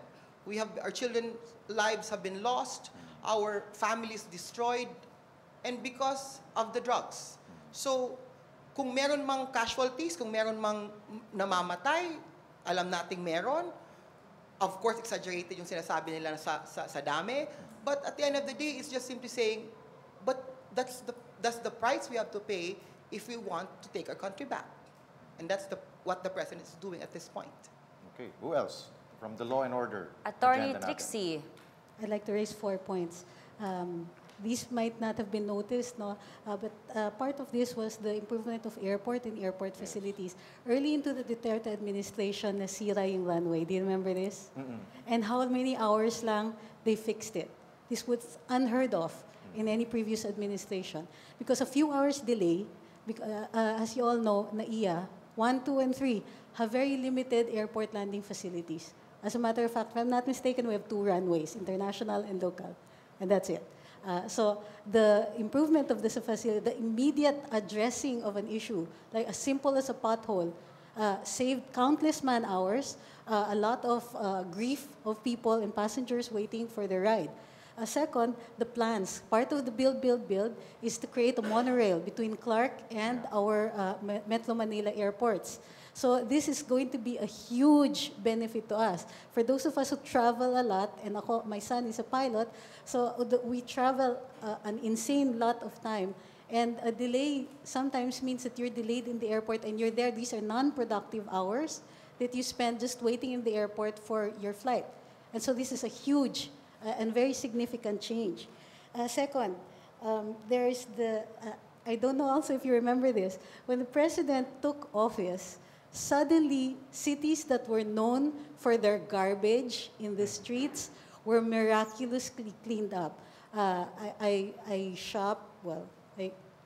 Our children's lives have been lost, our families destroyed, and because of the drugs. So, kung meron mang casualties, kung meron mang namamatay, alam nating meron. Of course, exaggerated yung sinasabi nila sa dami. But at the end of the day, it's just simply saying, but that's the price we have to pay if we want to take our country back. And that's what the president is doing at this point.
Okay, who else from the law and order?
Attorney Trixie.
I'd like to raise 4 points. These might not have been noticed, no? But part of this was the improvement of airport and airport facilities. Early into the Duterte administration, nasira yung runway. Do you remember this? And how many hours lang they fixed it? This was unheard of in any previous administration. Because a few hours delay, as you all know, NAIA, 1, 2, and 3 have very limited airport landing facilities. As a matter of fact, if I'm not mistaken, we have 2 runways, international and local, and that's it. So the improvement of this facility, the immediate addressing of an issue, like as simple as a pothole, saved countless man hours, a lot of grief of people and passengers waiting for the ride. Second, the plans. Part of the build is to create a monorail between Clark and our Metro Manila airports. So this is going to be a huge benefit to us. For those of us who travel a lot, and my son is a pilot, so we travel an insane lot of time. And a delay sometimes means that you're delayed in the airport and you're there. These are non-productive hours that you spend just waiting in the airport for your flight. And so this is a huge and very significant change. Second, there is I don't know also if you remember this, when the president took office, suddenly cities that were known for their garbage in the streets were miraculously cleaned up. I shop,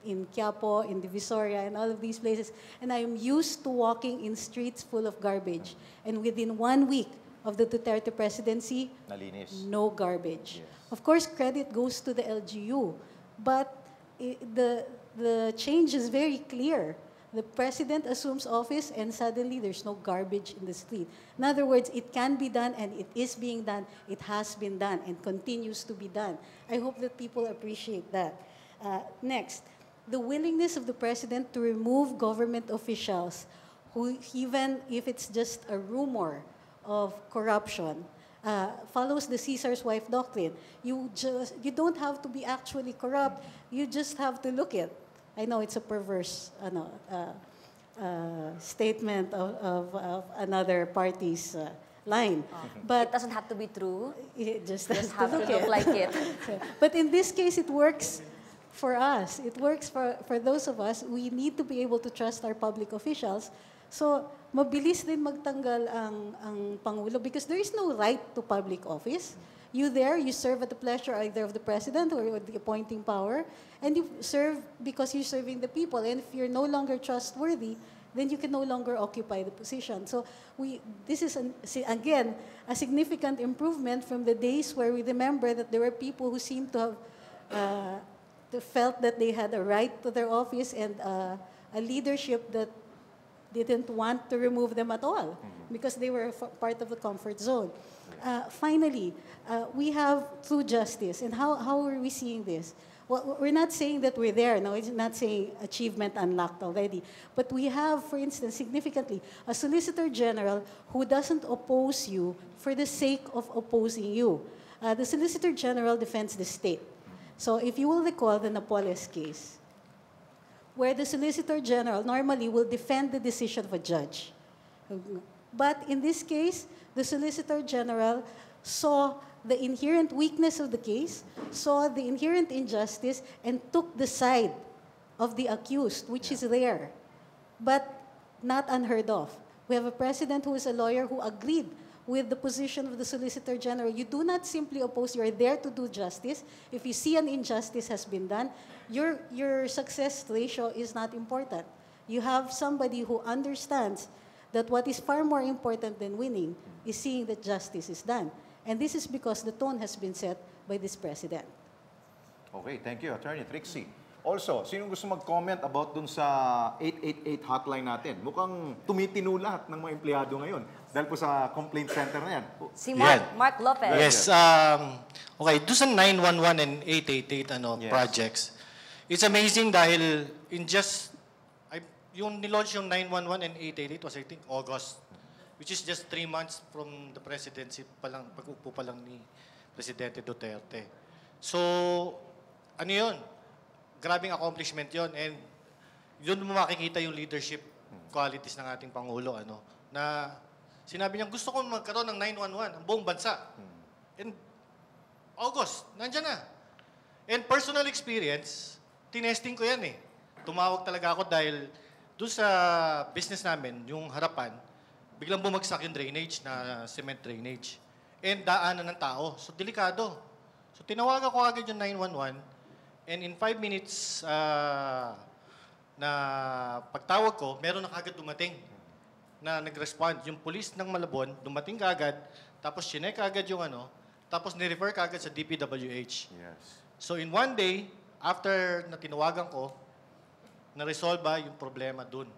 in Quiapo, in Divisoria, and all of these places, and I am used to walking in streets full of garbage. And within 1 week, of the Duterte presidency,
nalinis.
No garbage.
Yes.
Of course, credit goes to the LGU, but the change is very clear. The president assumes office and suddenly there's no garbage in the street. In other words, it can be done and it is being done. It has been done and continues to be done. I hope that people appreciate that. Next, the willingness of the president to remove government officials who, even if it's just a rumor of corruption, follows the Caesar's wife doctrine. You don't have to be actually corrupt. You just have to look it. I know it's a perverse statement of another party's line, but
it doesn't have to be true.
It just
has
has
to look like it.
But in this case, it works for us. It works for those of us. We need to be able to trust our public officials. So, mabilis din magtanggal ang Pangulo because there is no right to public office. You serve at the pleasure either of the president or the appointing power, and you serve because you're serving the people. And if you're no longer trustworthy, then you can no longer occupy the position. So this is, again, a significant improvement from the days where we remember that there were people who seemed to have felt that they had a right to their office and a leadership that didn't want to remove them at all because they were part of the comfort zone. finally, we have true justice. And how are we seeing this? Well, we're not saying that we're there. No, it's not saying achievement unlocked already. But we have, for instance, significantly, a Solicitor General who doesn't oppose you for the sake of opposing you. The Solicitor General defends the state. So if you will recall the Napoles case, where the Solicitor General normally will defend the decision of a judge. But in this case, the Solicitor General saw the inherent weakness of the case, saw the inherent injustice, and took the side of the accused, which is rare, but not unheard of. We have a president who is a lawyer who agreed with the position of the Solicitor General. You do not simply oppose, you are there to do justice. If you see an injustice has been done, your success ratio is not important. You have somebody who understands that what is far more important than winning is seeing that justice is done. And this is because the tone has been set by this president.
Okay, thank you, Attorney Trixie. Also, sino gusto mag-comment about dun sa 888 hotline natin? Mukhang tumitino lahat ng mga empleyado ngayon dahil po sa complaint center na yan.
Si Mark Lopez.
Yes. Okay, doon sa 911 and 888 projects, it's amazing dahil in just, yung nilaunch yung 911 and 888 was I think August, which is just 3 months from the presidency palang, pag-upo pa lang ni Presidente Duterte. So, ano yun? Grabing accomplishment yon, and yun mo makikita yung leadership qualities ng ating Pangulo, na sinabi niya, gusto ko magkaroon ng 911, ang buong bansa. And August, nandyan na. And personal experience, tinesting ko yan eh. Tumawag talaga ako dahil doon sa business namin, yung harapan, biglang bumagsak yung drainage na cement drainage. And daanan ng tao. So, delikado. So, tinawagan ko agad yung 911. And in 5 minutes na pagtawag ko, meron na kagad dumating na nag-respond. Yung police ng Malabon, dumating kagad, tapos chinek kagad yung tapos ni-refer kagad sa DPWH.
Yes.
So in 1 day, after na tinawagan ko, na-resolve yung problema dun.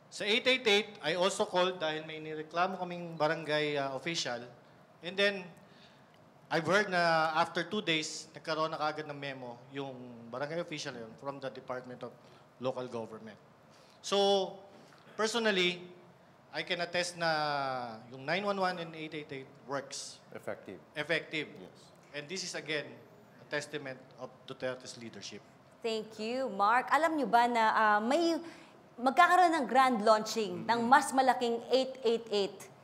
Sa 888, I also called dahil may nireklamo kaming barangay official. And then, I've heard na after 2 days, nagkaroon na kagad ng memo yung barangay official yun from the Department of Local Government. So, personally, I can attest na yung 911 and 888 works. Effective.
Yes.
And this is again a testament of Duterte's leadership.
Thank you, Mark. Alam niyo ba na may magkakaroon ng grand launching ng mas malaking 888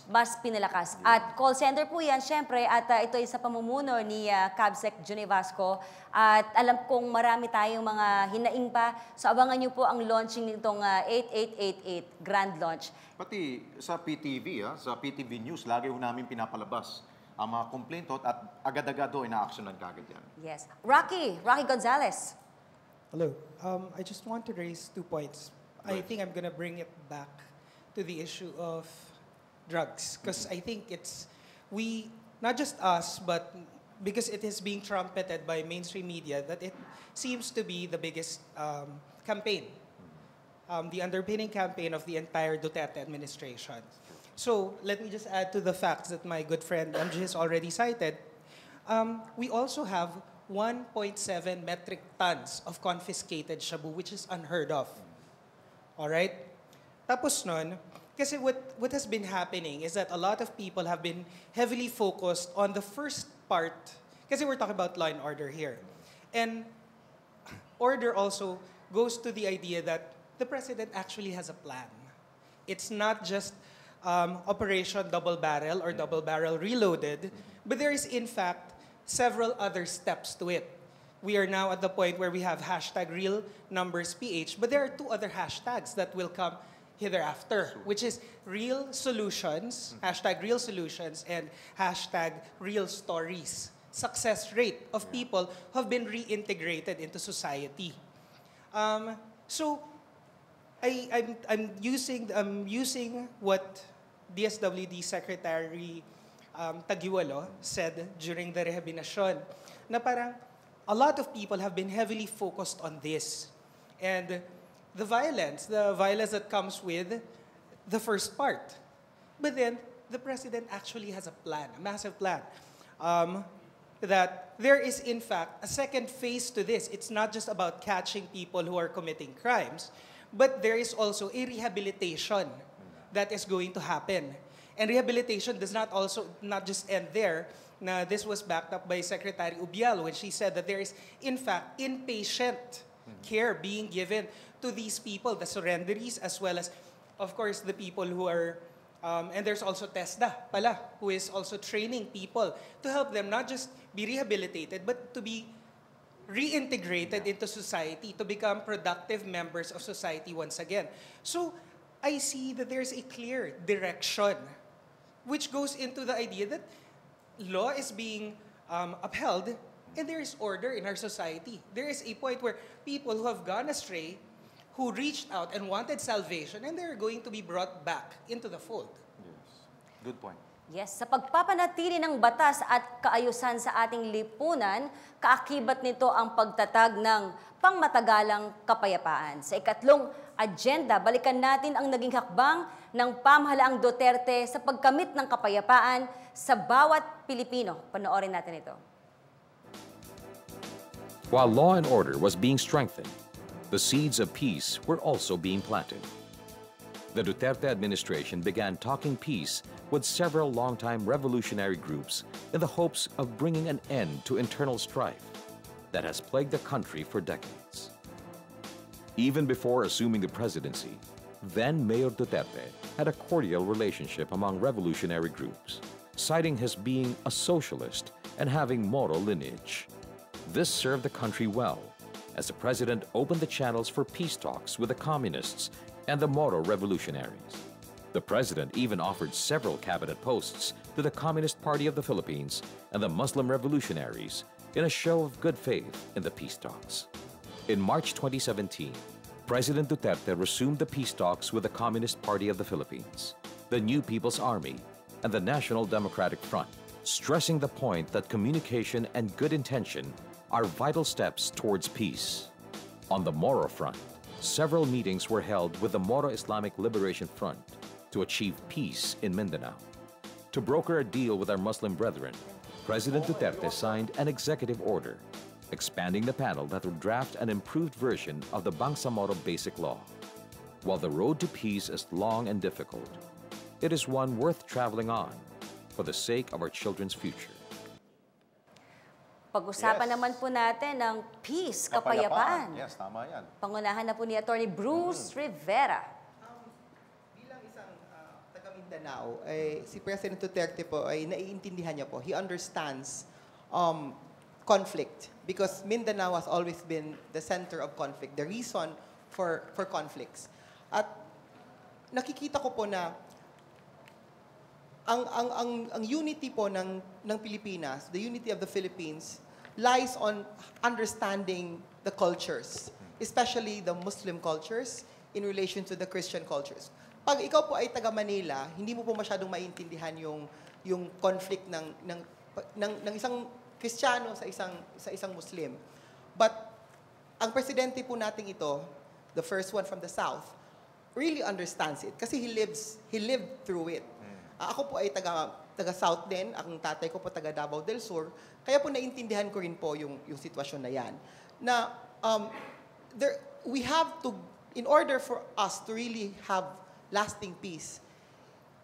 mas pinalakas. At call center po yan, syempre, at ito ay sa pamumuno ni Cabsec Juney Vasco. At alam kong marami tayong mga hinaing pa. So abangan niyo po ang launching nitong 8888 grand launch.
Pati sa PTV, sa PTV News, lagi ho namin pinapalabas ang mga komplento at agad-agad ina-actionan kagad yan.
Yes. Rocky Gonzalez.
Hello. I just want to raise 2 points. I think I'm gonna bring it back to the issue of drugs, because I think not just us, but because it is being trumpeted by mainstream media, that it seems to be the biggest campaign, the underpinning campaign of the entire Duterte administration. So let me just add to the facts that my good friend MJ has already cited. We also have 1.7 metric tons of confiscated shabu, which is unheard of. All right? Tapos nun, kasi what has been happening is that a lot of people have been heavily focused on the first part, kasi we're talking about law and order here. And order also goes to the idea that the president actually has a plan. It's not just Operation Double Barrel or Double Barrel Reloaded, but there is in fact several other steps to it. We are now at the point where we have #RealNumbersPH, but there are 2 other hashtags that will come hereafter, which is Real Solutions, #Real Solutions, and #Real Stories. Success rate of people who have been reintegrated into society. So, I'm using what DSWD Secretary Taguiuelo said during the rehabilitation, na parang a lot of people have been heavily focused on this. And the violence that comes with the first part. But then, the President actually has a plan, a massive plan. That there is, in fact, a second phase to this. It's not just about catching people who are committing crimes, but there is also a rehabilitation that is going to happen. And rehabilitation does not just end there. Now, this was backed up by Secretary Ubial when she said that there is, in fact, inpatient care being given to these people, the surrenderies, as well as, of course, the people who are, and there's also TESDA pala, who is also training people to help them not just be rehabilitated, but to be reintegrated into society, to become productive members of society once again. So, I see that there's a clear direction, which goes into the idea that law is being upheld and there is order in our society. There is a point where people who have gone astray, who reached out and wanted salvation, and they're going to be brought back into the fold.
Yes. Good point.
Yes, sa pagpapanatili ng batas at kaayusan sa ating lipunan, kaakibat nito ang pagtatag ng pangmatagalang kapayapaan. Sa ikatlong agenda, balikan natin ang naging hakbang ng pamahalaang Duterte sa pagkamit ng kapayapaan sa bawat Pilipino. Panoorin natin ito.
While law and order was being strengthened, the seeds of peace were also being planted. The Duterte administration began talking peace with several longtime revolutionary groups in the hopes of bringing an end to internal strife that has plagued the country for decades. Even before assuming the presidency, then Mayor Duterte had a cordial relationship among revolutionary groups, citing his being a socialist and having Moro lineage. This served the country well, as the president opened the channels for peace talks with the communists and the Moro revolutionaries. The president even offered several cabinet posts to the Communist Party of the Philippines and the Muslim revolutionaries in a show of good faith in the peace talks. In March 2017, President Duterte resumed the peace talks with the Communist Party of the Philippines, the New People's Army, and the National Democratic Front, stressing the point that communication and good intention are vital steps towards peace. On the Moro front, several meetings were held with the Moro Islamic Liberation Front to achieve peace in Mindanao. To broker a deal with our Muslim brethren, President Duterte signed an executive order expanding the panel that would draft an improved version of the Bangsamoro Basic Law. While the road to peace is long and difficult, it is one worth traveling on for the sake of our children's future.
Pag-usapan naman po natin ng peace, kapayapaan.
Yes, tama yan.
Pangunahan na po ni Attorney Bruce Rivera.
Bilang isang taga-Mindanao, si President Duterte po ay naiintindihan niya po. He understands conflict because Mindanao has always been the center of conflict, the reason for conflicts. At nakikita ko po na ang unity po ng Pilipinas, the unity of the Philippines, lies on understanding the cultures, especially the Muslim cultures in relation to the Christian cultures. Pag ikaw po ay taga Manila, hindi mo po masyadong maintindihan yung conflict ng isang Kristiyano sa isang Muslim. But ang presidente po nating ito, the first one from the South, really understands it kasi he lived through it. Ako po ay taga South din, ang tatay ko po taga Davao del Sur, kaya po naintindihan ko rin po yung sitwasyon na yan. Na we have to, in order for us to really have lasting peace,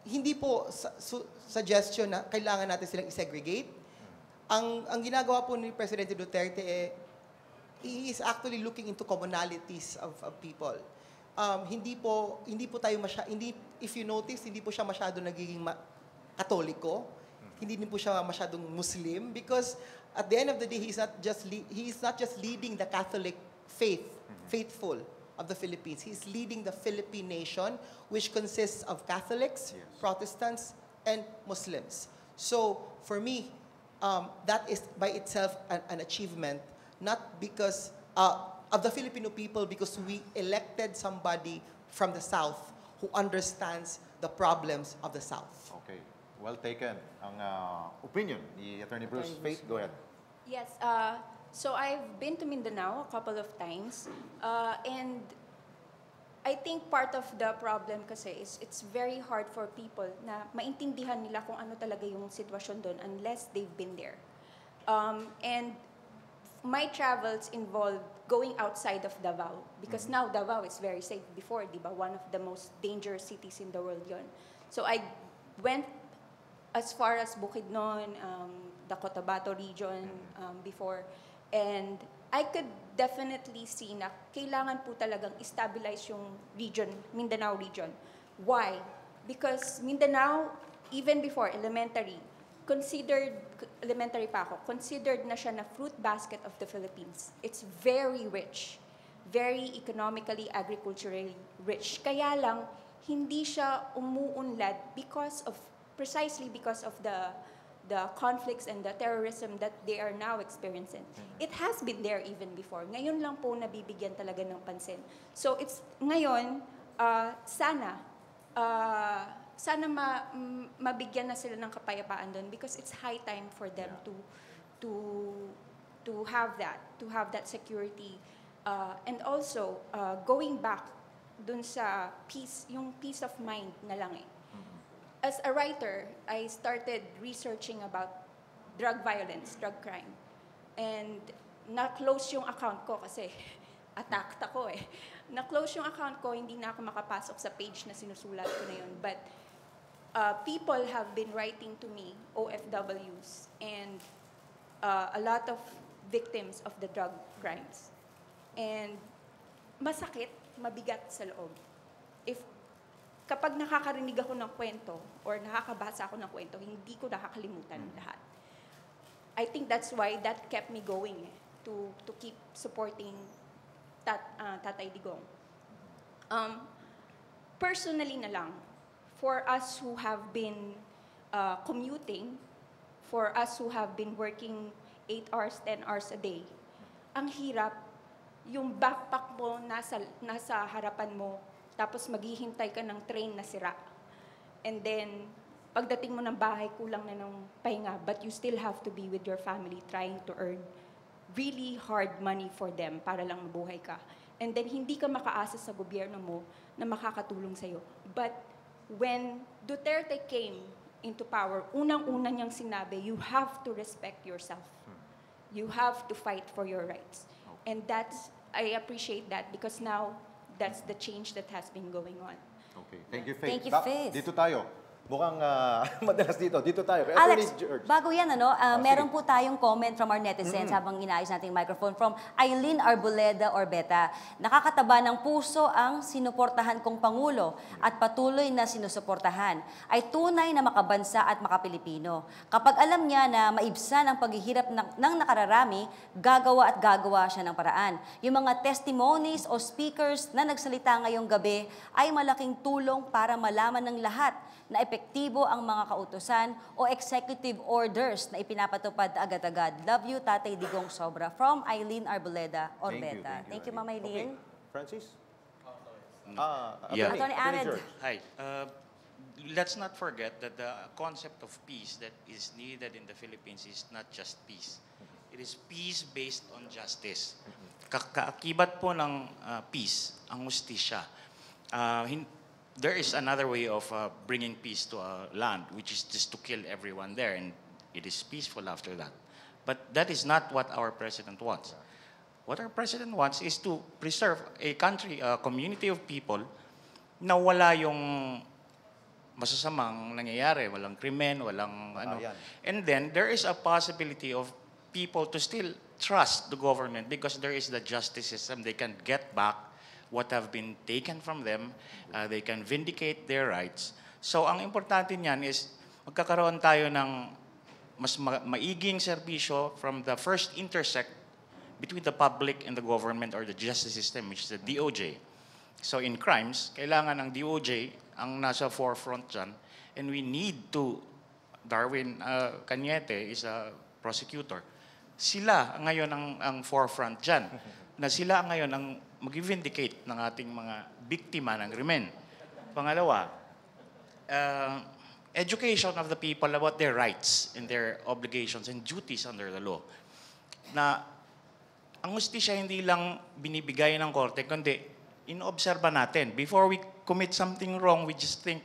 hindi po suggestion na kailangan natin silang i-segregate. Ang ginagawa po ni Presidente Duterte, he is actually looking into commonalities of people. Hindi po tayo if you notice, hindi po siya masyado nagiging Katoliko, hindi din po siya masyadong Muslim because at the end of the day he is not just leading the Catholic faithful of the Philippines. He is leading the Philippine nation which consists of Catholics, Protestants, and Muslims. So for me, that is by itself an achievement, not because of the Filipino people, because we elected somebody from the South who understands the problems of the South.
Okay, well taken. Ang opinion ni Attorney Bruce. Faith, go ahead.
Yes, so I've been to Mindanao a couple of times, and I think part of the problem kasi is it's very hard for people na maintindihan nila kung ano talaga yung sitwasyon doon unless they've been there. And my travels involved going outside of Davao because now Davao is very safe. Before, di ba, one of the most dangerous cities in the world yon. So I went as far as Bukidnon, the Cotabato region before, and I could definitely see na kailangan po talagang stabilize yung region, Mindanao region. Why? Because Mindanao, even before elementary pa ako, considered na siya na fruit basket of the Philippines. It's very rich, very economically, agriculturally rich. Kaya lang, hindi siya umuunlad precisely because of the conflicts and the terrorism that they are now experiencing. It has been there even before. Ngayon lang po nabibigyan talaga ng pansin. So it's ngayon, sana mabigyan na sila ng kapayapaan doon because it's high time for them to have that security. And also, going back dun sa peace, yung peace of mind na lang eh. As a writer, I started researching about drug violence, drug crime. And na-close yung account ko kasi attacked ako eh. Na-close yung account ko, hindi na ako makapasok sa page na sinusulat ko na yun. But people have been writing to me, OFWs, and a lot of victims of the drug crimes. And masakit, mabigat sa loob. Kapag nakakarinig ako ng kwento or nakakabasa ako ng kwento, hindi ko nakakalimutan lahat. I think that's why that kept me going to keep supporting Tatay Digong. Personally na lang, for us who have been commuting, for us who have been working 8 hours, 10 hours a day, ang hirap, yung backpack mo nasa harapan mo, tapos maghihintay ka ng train na sira. And then, pagdating mo ng bahay, kulang na ng pahinga, but you still have to be with your family trying to earn really hard money for them para lang mabuhay ka. And then, hindi ka makaasa sa gobyerno mo na makakatulong sa'yo. But when Duterte came into power, unang-una niyang sinabi, you have to respect yourself. You have to fight for your rights. And I appreciate that because now, that's the change that has been going on.
Okay. Thank you, Faith.
Thank you, Faith.
Dito tayo. Mukhang madalas dito. Dito tayo. Kay
Alex,
Attorney George.
bago yan, meron po tayong comment from our netizens habang inaayos natin yung microphone from Eileen Arboleda Orbeta. Nakakataba ng puso ang sinuportahan kong Pangulo at patuloy na sinusuportahan. Ay tunay na makabansa at makapilipino. Kapag alam niya na maibsan ang paghihirap ng nakararami, gagawa siya ng paraan. Yung mga testimonies o speakers na nagsalita ngayong gabi ay malaking tulong para malaman ng lahat na epektibo ang mga kautusan o executive orders na ipinapatupad agad-agad. Love you, Tatay Digong Sobra. From Eileen Arboleda Orbeta. Thank you, Mama Eileen.
Okay. Francis?
Yeah.
Attorney Arid.
Hi. Let's not forget that the concept of peace that is needed in the Philippines is not just peace. It is peace based on justice. Kaakibat po ng peace, ang hustisya. There is another way of bringing peace to a land, which is just to kill everyone there, and it is peaceful after that. But that is not what our president wants. What our president wants is to preserve a country, a community of people na wala yung masasamang nangyayari, walang krimen, walang ano. And then there is a possibility of people to still trust the government because there is the justice system. They can get back what have been taken from them, they can vindicate their rights. So ang importante niyan is magkakaroon tayo ng mas maiging serbisyo from the first intersect between the public and the government or the justice system, which is the DOJ. So in crimes, kailangan ng DOJ ang nasa forefront dyan, and we need to, Darwin Cañete is a prosecutor, sila ngayon ang forefront dyan, na sila ngayon ang mag-vindicate ng ating mga biktima ng krimen. Pangalawa, education of the people about their rights and their obligations and duties under the law. Na ang hustisya hindi lang binibigay ng korte, kundi inobserba natin. Before we commit something wrong, we just think,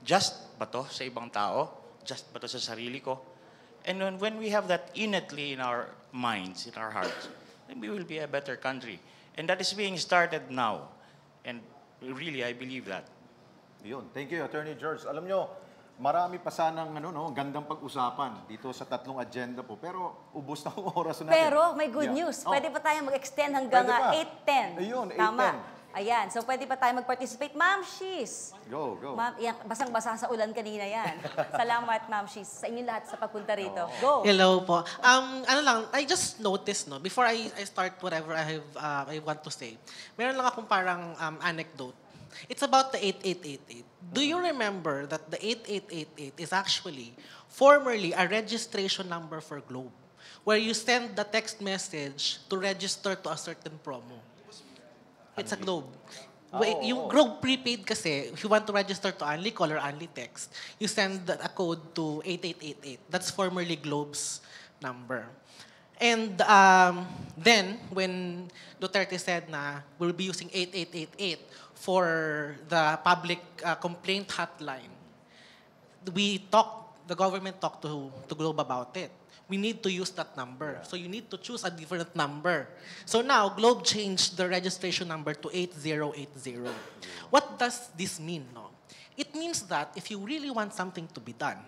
just ba to sa ibang tao? Just ba to sa sarili ko? And when we have that innately in our minds, in our hearts, then we will be a better country. And that is being started now. And really, I believe that.
Yun. Thank you, Attorney George. Alam nyo, marami pa sanang gandang pag-usapan dito sa tatlong agenda po. Pero ubos na ang oras natin.
Pero may good news. Pwede pa tayong mag-extend hanggang 8:10.
Ayun, 8:10.
Tama. Ayan. So pwede pa tayo mag-participate. Ma'am Shees.
Go.
Ma'am, basang-basa sa ulan kanina yan. Salamat, Ma'am Shees, sa inyo lahat sa pagpunta rito. Go.
Hello po. I just noticed, before I start whatever I want to say, meron lang akong parang anecdote. It's about the 8888. Do you remember that the 8888 is actually formerly a registration number for Globe, where you send the text message to register to a certain promo? It's a Globe. Yung Globe prepaid kasi, if you want to register to only call or only text, you send a code to 8888. That's formerly Globe's number. And then, when Duterte said na we'll be using 8888 for the public complaint hotline, the government talked to Globe about it. We need to use that number. So you need to choose a different number. So now, Globe changed the registration number to 8080. What does this mean? No? It means that if you really want something to be done,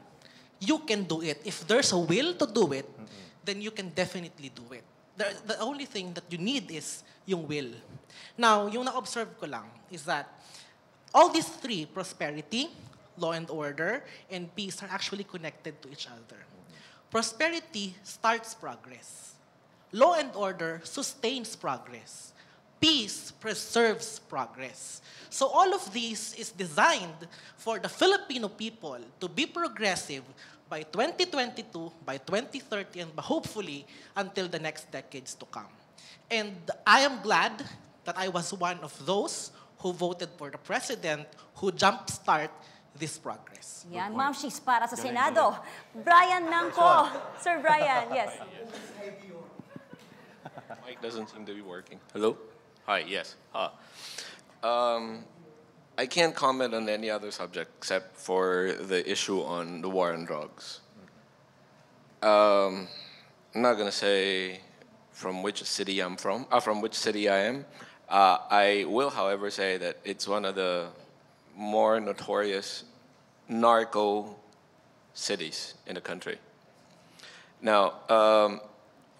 you can do it. If there's a will to do it, then you can definitely do it. The only thing that you need is yung will. Now, yung na-observe ko lang is that all these three, prosperity, law and order, and peace, are actually connected to each other. Prosperity starts progress. Law and order sustains progress. Peace preserves progress. So all of this is designed for the Filipino people to be progressive by 2022, by 2030, and hopefully until the next decades to come. And I am glad that I was one of those who voted for the president who jumpstart this progress.
Yan, Ma'am Shees, para sa Senado. Brian Nangko. Sir Brian, yes.
Mic doesn't seem to be working. Hello? Hi, yes. I can't comment on any other subject except for the issue on the war on drugs. I'm not going to say from which city I'm from, from which city I am. I will, however, say that it's one of the more notorious narco cities in the country. Now,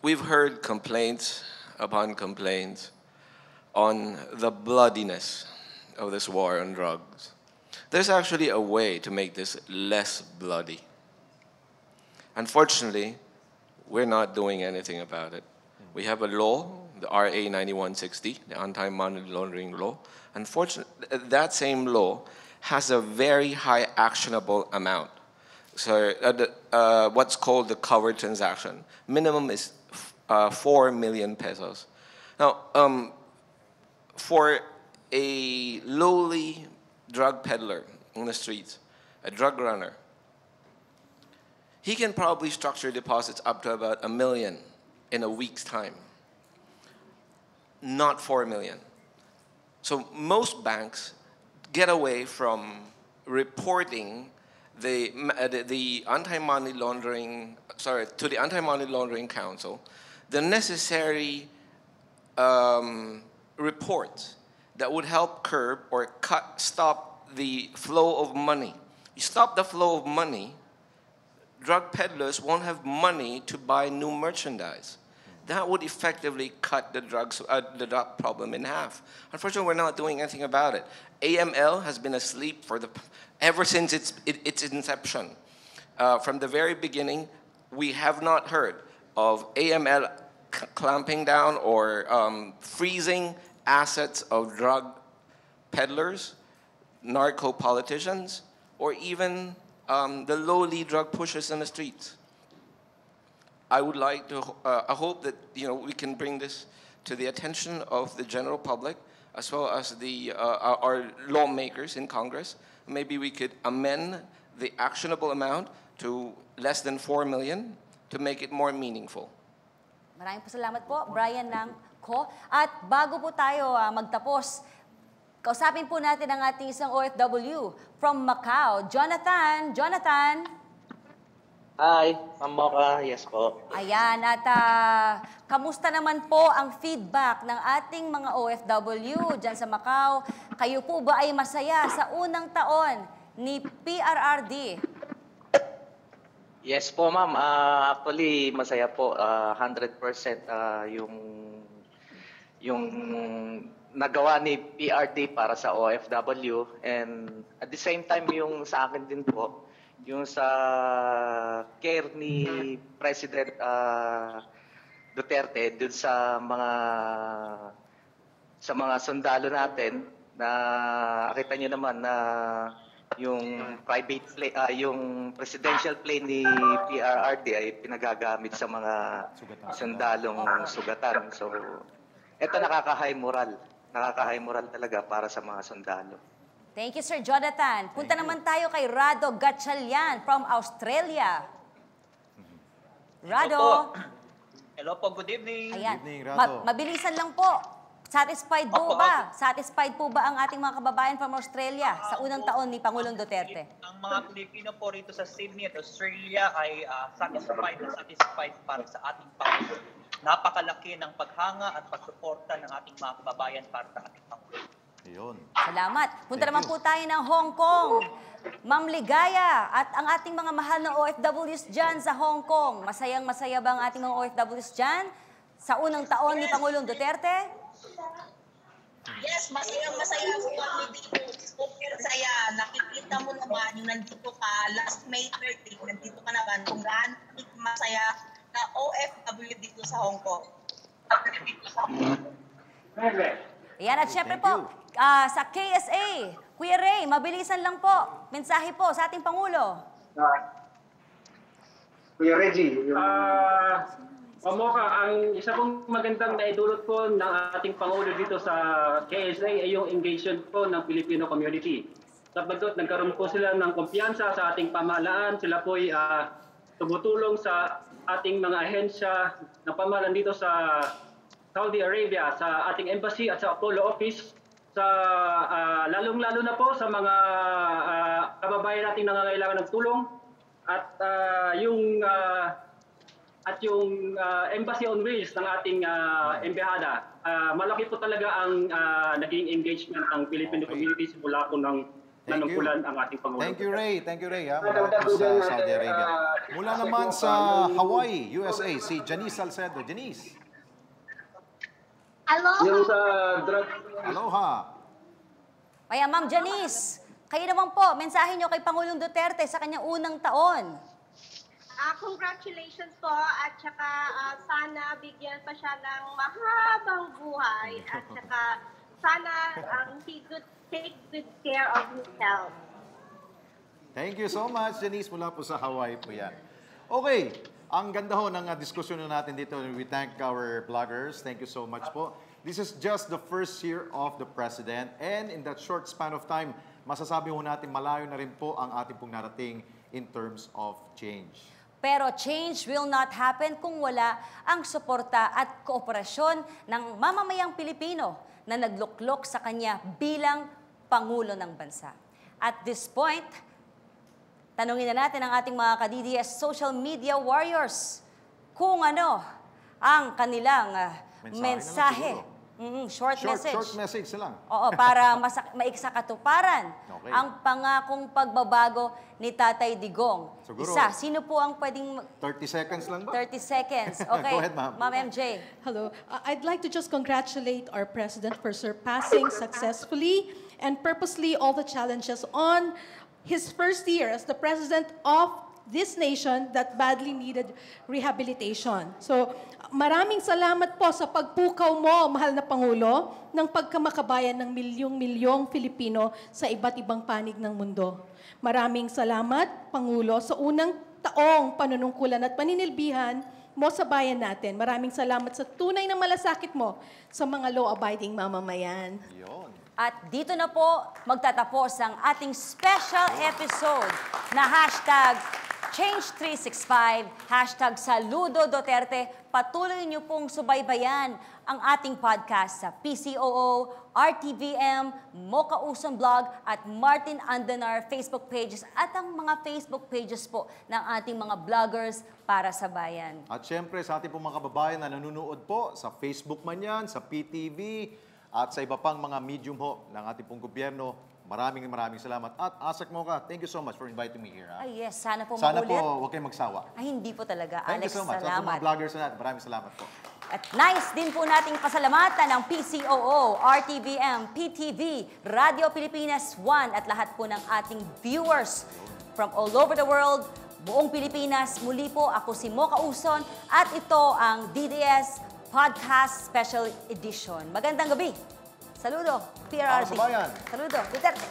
we've heard complaints upon complaints on the bloodiness of this war on drugs. There's actually a way to make this less bloody. Unfortunately, we're not doing anything about it. We have a law, the RA 9160, the anti-money laundering law. Unfortunately, that same law has a very high actionable amount. So what's called the covered transaction. Minimum is 4 million pesos. Now, for a lowly drug peddler in the streets, a drug runner, he can probably structure deposits up to about 1 million in a week's time. Not 4 million. So most banks get away from reporting the anti-money laundering, to the Anti-Money Laundering Council, the necessary reports that would help curb or stop the flow of money. You stop the flow of money, drug peddlers won't have money to buy new merchandise. That would effectively cut the drug problem in half. Unfortunately, we're not doing anything about it. AML has been asleep ever since its inception. From the very beginning, we have not heard of AML clamping down or freezing assets of drug peddlers, narco politicians, or even the lowly drug pushers in the streets. I would like to, I hope that we can bring this to the attention of the general public, as well as our lawmakers in Congress. Maybe we could amend the actionable amount to less than 4 million to make it more meaningful.
Maraming salamat po, Brian Nangko. At bago po tayo magtapos, Kausapin po natin ang ating isang OFW from Macau, Jonathan. Jonathan?
Hi, Ma'am Mocha. Yes po.
Ayan, at kamusta naman po ang feedback ng ating mga OFW dyan sa Macau? Kayo po ba ay masaya sa unang taon ni PRRD?
Yes po, Ma'am. Actually, masaya po. 100% yung nagawa ni PRD para sa OFW. And at the same time, yung sa akin din po, yung sa care ni President Duterte dun sa mga sundalo natin na nakita niyo naman na yung private plane, yung presidential plane ni PRRD ay pinagagamit sa mga sundalong sugatan. So, ito nakaka-high moral. Nakaka-high moral talaga para sa mga sundalo.
Thank you, Sir Jonathan. Punta naman tayo kay Rado Gatchalian from Australia. Rado.
Hello po, good evening.
Ayan.
Good evening, Rado.
Mabilisan lang po. Satisfied po ba? Satisfied po ba ang ating mga kababayan from Australia sa unang taon ni Pangulong Duterte?
Ang mga Pilipino po rito sa Sydney at Australia ay satisfied na satisfied para sa ating Pangulo. Napakalaki ng paghanga at pagsuporta ng ating mga kababayan para sa ating Pangulo.
Ayun.
Salamat. Punta naman po tayo ng Hong Kong. Ma'am Ligaya at ang ating mga mahal na OFWs dyan sa Hong Kong. Masayang-masaya ba ang ating mga OFWs dyan sa unang taon ni Pangulong Duterte?
Yes, masayang-masaya po kami dito. Super saya. Nakikita mo naman yung nandito ka last May 30, nandito ka naman kung gaano masaya na OFW dito sa Hong Kong.
Yan at syempre po, sa KSA, Kuya Ray, mabilisan lang po. Mensahe po sa ating Pangulo.
Kuya Reggie, Mocha, ang isa pong magandang naidulot po ng ating Pangulo dito sa KSA ay yung engagement po ng Filipino community. Sabagot, nagkaroon po sila ng kumpiyansa sa ating pamahalaan. Sila po ay tumutulong sa ating mga ahensya ng pamahalaan dito sa Saudi Arabia, sa ating embassy at sa Apollo Office, sa lalong-lalo na po sa mga kababayan nating nangangailangan ng tulong at yung embassy on wheels ng ating embahada. Malaki po talaga ang naging engagement ng Filipino community simula po ng nanungkulan ang ating Pangulo.
Thank you, Ray. Thank you, Ray. Mula po sa Saudi Arabia. Mula naman sa Hawaii, USA, si Janice Salcedo. Janice. Aloha.
Kaya Ma'am Janice, kayo naman po, mensahe nyo kay Pangulong Duterte sa kanyang unang taon.
Congratulations po at saka sana bigyan pa siya ng mahabang buhay at saka sana he could take good care of himself.
Thank you so much, Janice. Mula po sa Hawaii po yan. Okay. Ang ganda ho ng diskusyon natin dito. We thank our bloggers. Thank you so much po. This is just the first year of the President. And in that short span of time, masasabi ho natin malayo na rin po ang ating pong narating in terms of change.
Pero change will not happen kung wala ang suporta at kooperasyon ng mamamayang Pilipino na nagluklok sa kanya bilang Pangulo ng Bansa. At this point, tanungin na natin ang ating mga ka-DDS social media warriors kung ano ang kanilang mensahe. Short message.
Short message lang.
Oo, para maiksakatuparan
Okay.
ang pangakong pagbabago ni Tatay Digong.
Siguro.
Isa, sino po ang pwedeng
30 seconds lang ba?
30 seconds. Okay.
Go ahead, ma'am.
Ma'am MJ.
Hello. I'd like to just congratulate our President for surpassing successfully and purposely all the challenges on his first year as the President of this nation that badly needed rehabilitation. So, maraming salamat po sa pagpukaw mo, mahal na Pangulo, ng pagkamakabayan ng milyong-milyong Filipino sa iba't ibang panig ng mundo. Maraming salamat, Pangulo, sa unang taong panunungkulan at paninilbihan mo sa bayan natin. Maraming salamat sa tunay na malasakit mo sa mga law-abiding mamamayan.
At dito na po magtatapos ang ating special episode na #Change365, #Saludo Duterte. Patuloy niyo pong subaybayan ang ating podcast sa PCOO, RTVM, Mocha Uson Blog at Martin Andanar Facebook pages at ang mga Facebook pages po ng ating mga vloggers para sa bayan.
At syempre sa ating pong mga kababayan na nanonood po sa Facebook man yan, sa PTV at sa iba pang mga medium ho ng ating pong gobyerno. Maraming salamat. At Asek Mocha, thank you so much for inviting me here.
Ay yes, sana po
Sana
makulit.
po huwag kayong magsawa.
Ay hindi po talaga.
Thank
Alex,
you so much. Sa
salamat.
mga vloggers na natin, maraming salamat po.
At nice din po nating pasalamatan ng PCOO, RTVM, PTV, Radio Pilipinas 1 at lahat po ng ating viewers from all over the world, buong Pilipinas. Muli po, ako si Mocha Uson at ito ang DDS Podcast Special Edition. Magandang gabi. Saludo, PRRD.
Saludo,
Duterte.